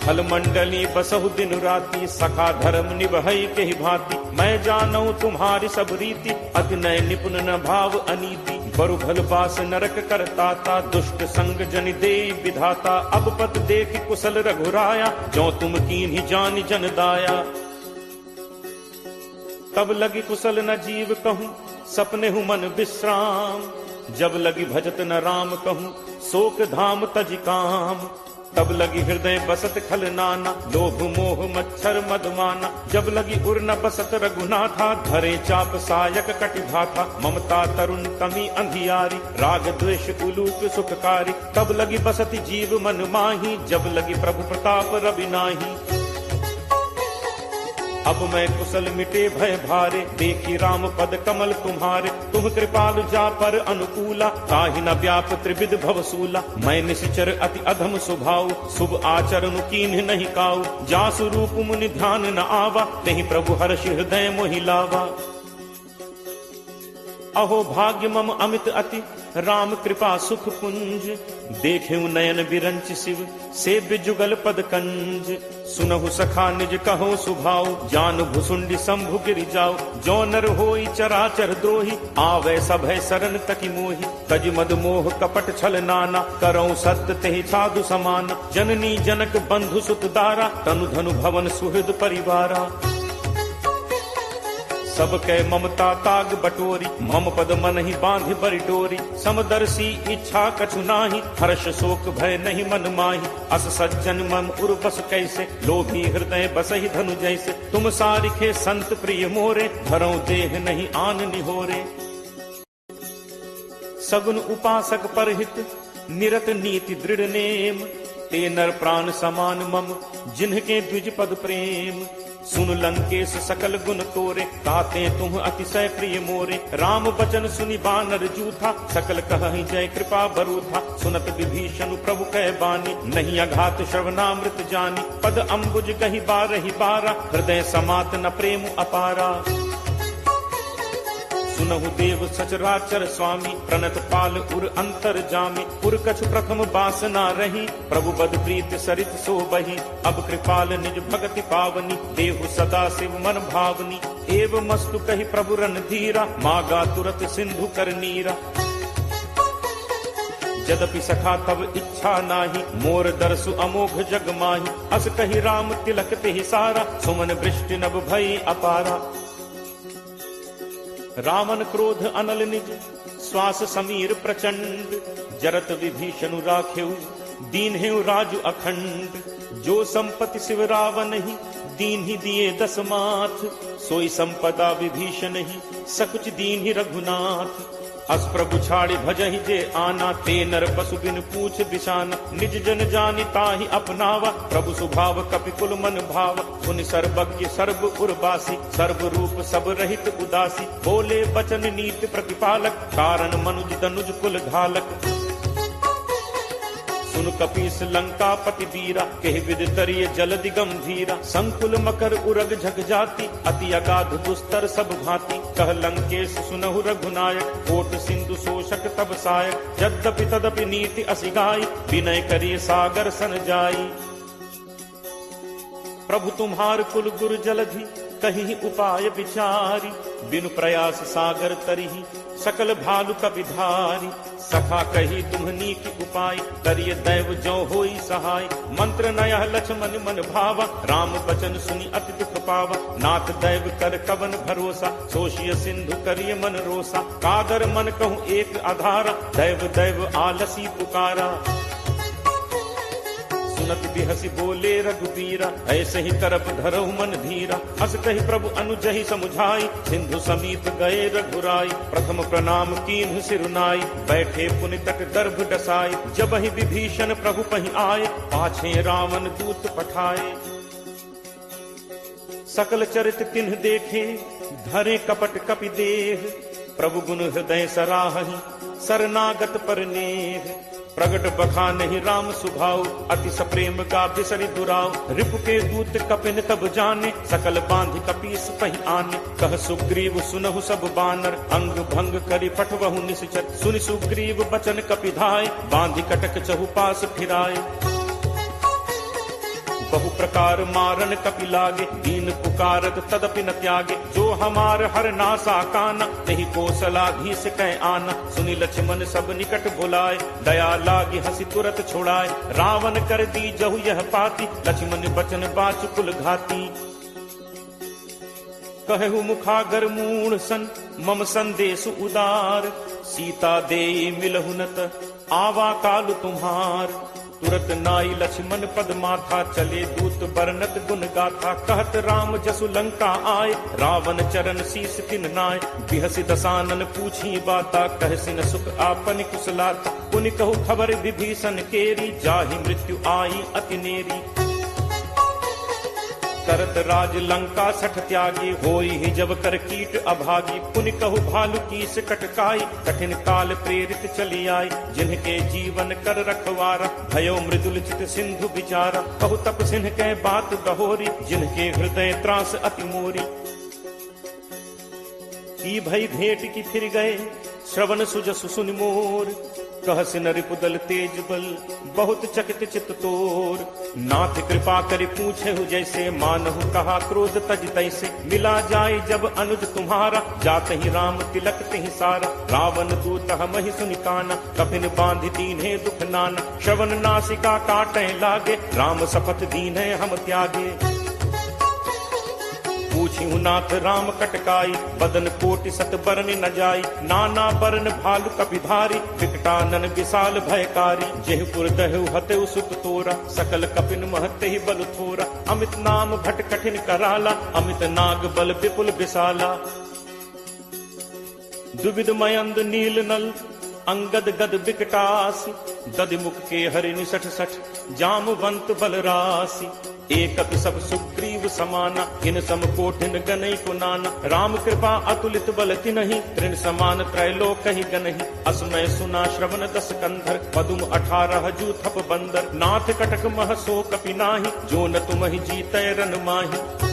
फल मंडली बसहु दिन राति सखा धर्म निभई के ही भांति। मैं जानऊ तुम्हारी सब रीति अति नय निपुण न भाव अनीति। बरु भल बास नरक करताता दुष्ट संग जनि दे विधाता। अब पत देख कुशल रघुराया जो तुम कीन्ही जानि जन दाया। तब लगी कुशल न जीव कहूँ सपने हूँ मन विश्राम। जब लगी भजत न राम कहूँ शोक धाम तज काम। तब लगी हृदय बसत खल नाना लोभ मोह मच्छर मदमाना। जब लगी उर न बसत रघुनाथा धरे चाप सायक कटिभाथा। ममता तरुण तमी अंधियारी राग द्वेष उलूक सुखकारी। तब लगी बसती जीव मन माही जब लगी प्रभु प्रताप रवि नाही। अब मैं कुशल मिटे भय भारे देखी राम पद कमल तुम्हारे। तुम कृपालु जा पर अनुकूला ताहि न व्याप त्रिविध भवसूला। मैं निश्चर अति अधम स्वभाव शुभ आचरण कीन्ह नहीं काऊ। जासु रूप मुनि ध्यान न आवा तेहि प्रभु हर्ष हृदय मोहि लावा। अहो भाग्य मम अमित अति राम कृपा सुख पुंज। देखेउ नयन बिरंच शिव सेव्य जुगल पद कंज। सुनहु सखा निज कहो सुभाव जान भुसुंडी शंभु गिरि जाओ। जो नर होई चराचर द्रोही आवे सभय सरन तकी मोही। तज मद मोह कपट छल नाना करौ सत्य तेहि साधु समान। जननी जनक बंधु सुत दारा तनु धनु भवन सुहृद परिवारा। सब कै ममता ताग बटोरी मम पद मन ही बांधि बरि डोरी। समदर्शी इच्छा कछु नाही हर्ष शोक भय नहीं मन माही। अस सज्जन मन उर बस कैसे लोभी हृदय बसहि धनु जैसे। तुम सारिखे संत प्रिय मोरे धरौ देह नहीं आन निहोरे। सगुन उपासक परहित निरत नीति दृढ़ नेम। ते नर प्राण समान मम जिन्हके द्विज पद प्रेम। सुन लंकेश सकल गुण तोरे ताते तुम अतिशय प्रिय मोरे। राम बचन सुनि बानर जूथा सकल कहहि जय कृपा बरूथा। सुनत विभीषण प्रभु कह बानी नहीं अघात श्रवणामृत जानी। पद अम्बुज कहि बारहि बारा हृदय समात न प्रेम अपारा। सुनहु देव सचराचर स्वामी प्रणत पाल उर अंतर जामी। पुर कछु प्रथम बासना रही प्रभु बद प्रीत सरित सो बही। अब कृपाल निज भगति पावनी देहु सदा शिव मन भावनी। एव मस्तु कहि प्रभु रन धीरा मागा तुरत सिंधु कर नीरा। यद्यपि सखा तब इच्छा नाही मोर दर्शु अमोघ जग माही। अस कहि राम तिलक तेहि सारा सुमन वृष्टि नभ भई अपारा। रावण क्रोध अनल निज श्वास समीर प्रचंड। जरत विभीषण राखेउ दीन्हेउ राजु अखंड। जो संपत्ति शिव रावण ही दीन ही दिए दस माथ। सोई संपदा विभीषण ही सकुच दीन ही रघुनाथ। अस प्रभु छाड़ि भजहि जे आना ते नर पशु बिन पूछ बिसाना। निज जन जानि ताहि अपनावा प्रभु स्वभाव कपि कुल मन भाव। उन सर्वज्ञ सर्व उर्वासी सर्व रूप सब रहित उदासी। बोले बचन नीति प्रतिपालक कारण मनुज दनुज कुल घालक। सुन कपीस लंका पति वीरा केहि विद तरिय जलदि गंभीरा। संकुल मकर उरग झग जाति अति अगाध दुस्तर सब भांति। कह लंकेश सुनहु रघुनायक कोट सिंधु शोषक तब सायक। यद्यपि तदपि नीति असिगाई विनय करिय सागर सन जाई। प्रभु तुम्हार कुल गुर जलधि कहीं उपाय विचारी। बिनु प्रयास सागर तरिहि सकल भालु कपिधारी। सखा कही तुम्हनी की उपाय करिय दैव जो होई सहाय। मंत्र नयह लक्ष्मण मन भावा राम बचन सुनि अति दुख पावा। नाथ दैव कर कवन भरोसा सोशिय सिंधु करिय मन रोसा। कादर मन कहूँ एक आधारा दैव दैव आलसी पुकारा। सुनत बिहसी बोले रघुबीरा ऐसे ही तरफ धरहु मन धीरा। अस कही प्रभु अनुजहि समुझाई सिंधु समीप गए रघुराई। प्रथम प्रणाम कीन्हु सिरुनाई बैठे पुनि तक गर्भ डसाई। जब ही विभीषण प्रभु पहि आए पाछे रावण दूत पठाए। सकल चरित तिन्ह देखे धरे कपट कपि देह, प्रभु गुण हृदय सराहहि, शरणागत पर नेह। प्रगट बखानहि राम सुभाव, अति सप्रेम गाभ्य सरि दुराव। रिपु के दूत कपिन तब जाने, सकल बांधि कपीस पहि आने। कह सुग्रीव सुनहु सब बानर, अंग भंग करि पठवहु निश्चर। सुनि सुग्रीव बचन कपि धाय, बांधि कटक चहुपास फिराय। बहु प्रकार मारन कपि लागे, दीन पुकारत तदपि न त्यागे। जो हमार हर नासा काना, तेहि कौशलाधीश कह आना। सुनि लक्ष्मण सब निकट बुलाए, दया लागी हंसी तुरत छुड़ाए। रावण कर दी जहु यह पाती, लक्ष्मण बचन बाच कुल घाती। कहु मुखागर मूढ़ सन, मम संदेश उदार। सीता देई मिलहु नत, आवा काल तुम्हार। तुरत नाई लक्ष्मण पद माथा, चले दूत बरनत गुण गाथा। कहत राम जसु लंका आए, रावण चरण शीस तिन नाय। बिहसि दसानन पूछी बाता, कहसिन सुख आपन कुशलाता। पुनि कहु खबर विभीषण केरी, जाहि मृत्यु आई अति नेरी। करत राज लंका सठ त्यागी, होई ही जब कर कीट अभागी। पुनि कहु भालु कीस कटकाई, कठिन काल प्रेरित चली आई। जिनके जीवन कर रखवारा, भयो मृदुल चित सिंधु विचारा। कहु तप सिंह के बात बहोरी, जिनके हृदय त्रास अति मोरी। की भई भेंट की फिर गए, श्रवण सुजसु सुनि मोर। कहसिन रिपुदल तेज बल, बहुत चकित चित तोर। नाथ कृपा करि पूछे हु जैसे, मानहु कहा क्रोध तज तैसे। मिला जाय जब अनुज तुम्हारा, जात ही राम तिलक तिहि सारा। रावण दूत हमहि सुनि काना, कफिन बांधि दीन्हे दुख नाना। श्रवण नासिका काटे लागे, राम शपथ दीन्हे हम त्यागे। पूछिहु नाथ राम कटकाई, बदन कोटि सत बरन न जाई। नाना बरन भालु कपिधारी, विकटानन विशाल भयकारी। जेहपुर दहु हतेउ सुत तोरा, सकल कपिन महते ही बल थोरा। अमित नाम भट कठिन कराला, अमित नाग बल विपुल विशाला। दुविध मयंद नील नल, अंगद गद विकटासी। दधिमुख के हरि निसठ सठ, जामवंत बलरासी। एकत सब सुग्रीव समाना, इन सम कोठिन गनई कुनाना। राम कृपा अतुलित बल तिनहि, तृण समान त्रैलोक ही गनहि। असमय सुना श्रवण दस कंधर, पदुम 18 जू थप बंदर। नाथ कटक मह सो कपि नाहि, जो न तुमहि जीतै रन माहि।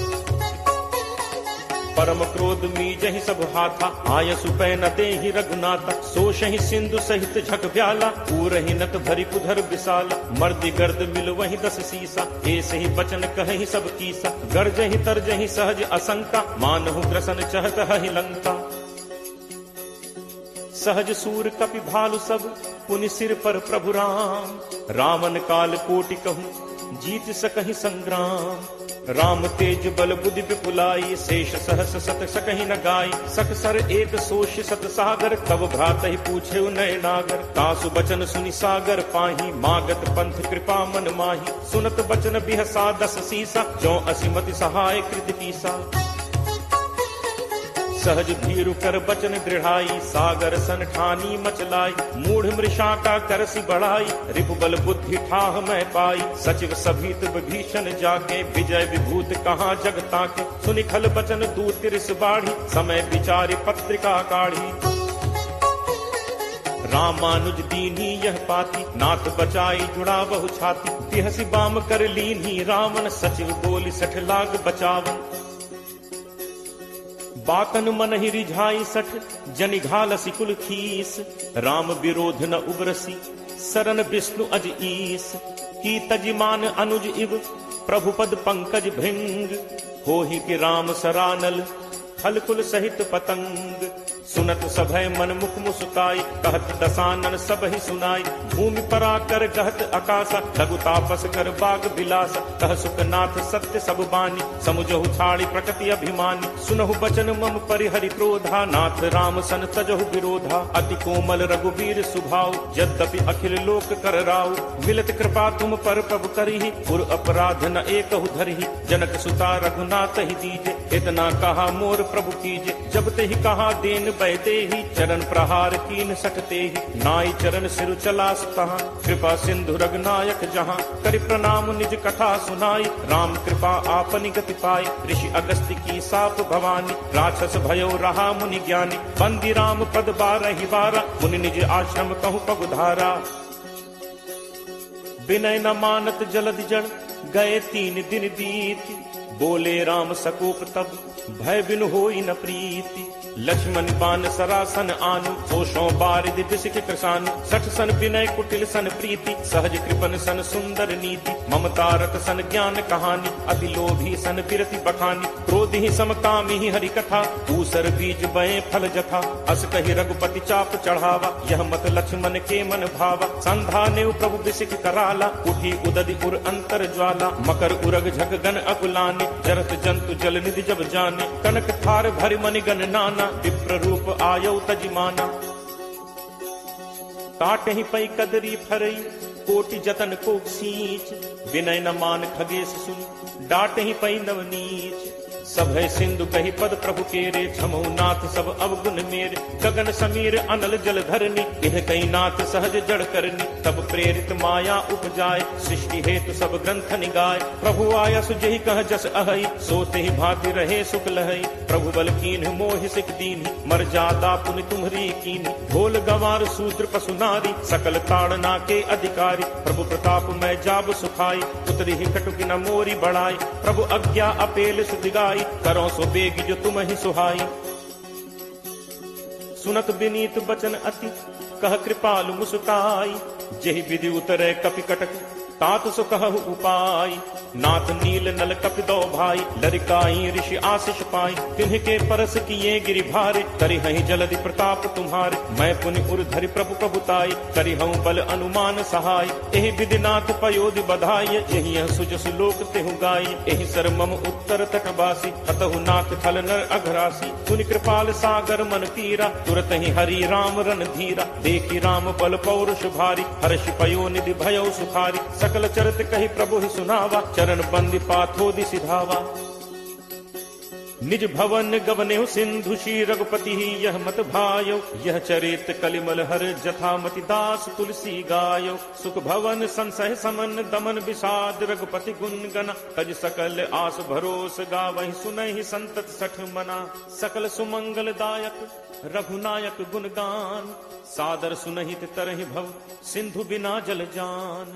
परम क्रोध मीजहि सब हाथा, आयसु पै न देहि रघुनाथा। सोषहि सिंधु सहित झक ब्याला, पूरहि नत भरि कुधर विशाला। मर्दि गर्द मिल वहि 10 सीसा, ऐसे ही बचन कहहि सब कीसा। गर्जहि तरजहि सहज असंका, मानहु ग्रसन चहत हहि लंका। सहज सूर कपि भालु सब, पुनि सिर पर प्रभु राम। रावण काल कोटि कहूँ, जीत सकहि संग्राम। राम तेज बल बुद्धि विपुलाई, शेष सहस सत सकहि न गाई। सकसर एक सोष सत सागर, तब भ्रात ही पूछे नय नागर। तासु बचन सुनि सागर पाही, मागत पंथ कृपा मन माही। सुनत बचन बिहसा 10 सीसा, जो असिमति सहाय कृत कीसा। सहज भीरु कर बचन दृढ़ाई, सागर सन ठानी मचलाई। मूढ़ मृषा का करसी बढ़ाई, रिपुबल बुद्धि ठाह मैं पाई। सचिव सभीत विभीषण जाके, विजय विभूत कहाँ जग ताके। सुनि खल बचन दूत रिस बाढ़ी, समय विचारि पत्रिका काढ़ी। रामानुज दीनी यह पाती, नाथ बचाई जुड़ा बहु छाती। तिहसि बाम कर लीन्ही रावण, सचिव बोली 60 लाग बचावन। बाकन मन ही रिझाई 60, जनि घालसी कुल खीस। राम विरोध न उबरसी, सरन विष्णु अज ईस। की तजिमान अनुज इव, प्रभुपद पंकज भृंग। होहि कि राम सरानल, फलकुल सहित पतंग। सुनत सभय मन मुख मुस्काई, कहत दसानन सब ही सुनाई। भूमि पराकर गहत आकाशा, लघु तापस कर बाग बिलासा। कह सुखनाथ सत्य सब बानी, समुझहु छाड़ी प्रकृति अभिमानी। सुनहु बचन मम परिहरि क्रोधा, नाथ राम सन तजहु विरोधा। अति कोमल रघुवीर सुभाव, यद्यपि अखिल लोक कर राव। मिलत कृपा तुम पर प्रभु करिहि, पुर अपराध न एकहु धरिहि। जनक सुता रघुनाथ ही दीजे, इतना कहा मोर प्रभु कीजे। जब ते ही कहा देन बैदे ही चरण प्रहार कीन सटते ही नाई चरण सिर चलास तहाँ कृपा सिंधु रघुनायक जहाँ करि प्रणाम निज कथा सुनाई राम कृपा आपनि गति पाई ऋषि अगस्त्य की साप भवानी राक्षस भयो रहा मुनि ज्ञानी बंदी राम पद 12 बारा मुनि निज आश्रम कहु पगुधारा विनय न मानत जलद जड़ गए 3 दिन बीत बोले राम सकोप तब भय बिनु होई न प्रीति लक्ष्मण बान सरासन आनु कोशों बारिद दिसिक कृसानु सठ सन विनय कुटिल सन प्रीति सहज कृपन सन सुंदर नीति ममता रत सन ज्ञान कहानी अति लोभी सन बिरति बखानी क्रोध ही समकामी ही हरि कथा ऊसर बीज बये फल जथा अस कहि रघुपति चाप चढ़ावा यह मत लक्ष्मण के मन भावा संधा ने प्रभु बिसिक कराला उठी उदधि उर अंतर ज्वाला मकर उरग झग गन अकुलाने जरत जंतु जल निधि जब जाने कनक थार भरि मनि गण नाना विप्र रूप आयो तजिमाना ताट ही पई कदरी फरई कोटि जतन को सींच विनय न मान खगेश सुन डाट ही पई नवनीच सभय सिंधु कही पद प्रभु केरे छमो नाथ सब अवगुण मेरे गगन समीर अनल जल धरनी इह कई नाथ सहज जड़ करनी तब प्रेरित माया उपजाए सृष्टि हेतु सब ग्रंथ निगाय प्रभु आया सुजहि कह जस अहई सोते ही भांति रहे सुख लहई प्रभु बल कीन्ह मोहि सिक दीन्हि मर जादा पुनि तुम्हरी कीन्हि ढोल गंवार शूद्र पशु नारी सकल ताड़ना के अधिकारी प्रभु प्रताप मैं जाब सुखाई उतरी ही कटुकी न मोरी बढ़ाई प्रभु आज्ञा अपेल सुदिगाई करो सो बेगी जो तुम ही सुहाई सुनत विनीत बचन अति कह कृपालु मुस्काई जेहि विधि उतरे कपि कटक तात सो कहु उपाय नाथ नील नल कपि दो भाई लरिकाई ऋषि आशीष पाई तिन्ह के परस किए गिरि भारे करि हहि जलधि प्रताप तुम्हारे मैं पुनि उर धरि प्रभु प्रभुताई करि हूँ बल अनुमान सहाय एहि विधि नाथ पयोधि बधाई यही सुजस लोक तेहु गाय एहि सर मम उत्तर तटवासी अतहु नाथ खल नर अघरासी सुनि कृपाल सागर मन पीरा तुरत ही हरि राम रन धीरा देखी राम बल पौरुष भारी हर्ष पयो निधि भयो सुखारी सकल चरित कही प्रभु ही सुनावा चरण बंदी पाथोदि सिधावा निज भवन गवने सिंधु श्री रघुपति ही यह मत भायो यह चरित कलिमल हर जथामति दास तुलसी गायो सुख भवन संसह समन दमन विषाद रघुपति गुण गना तज सकल आस भरोस गावहि सुनहि संतत सठ मना सकल सुमंगल दायक रघुनायक गुणगान सादर सुनहित तरहि भव सिंधु बिना जल जान।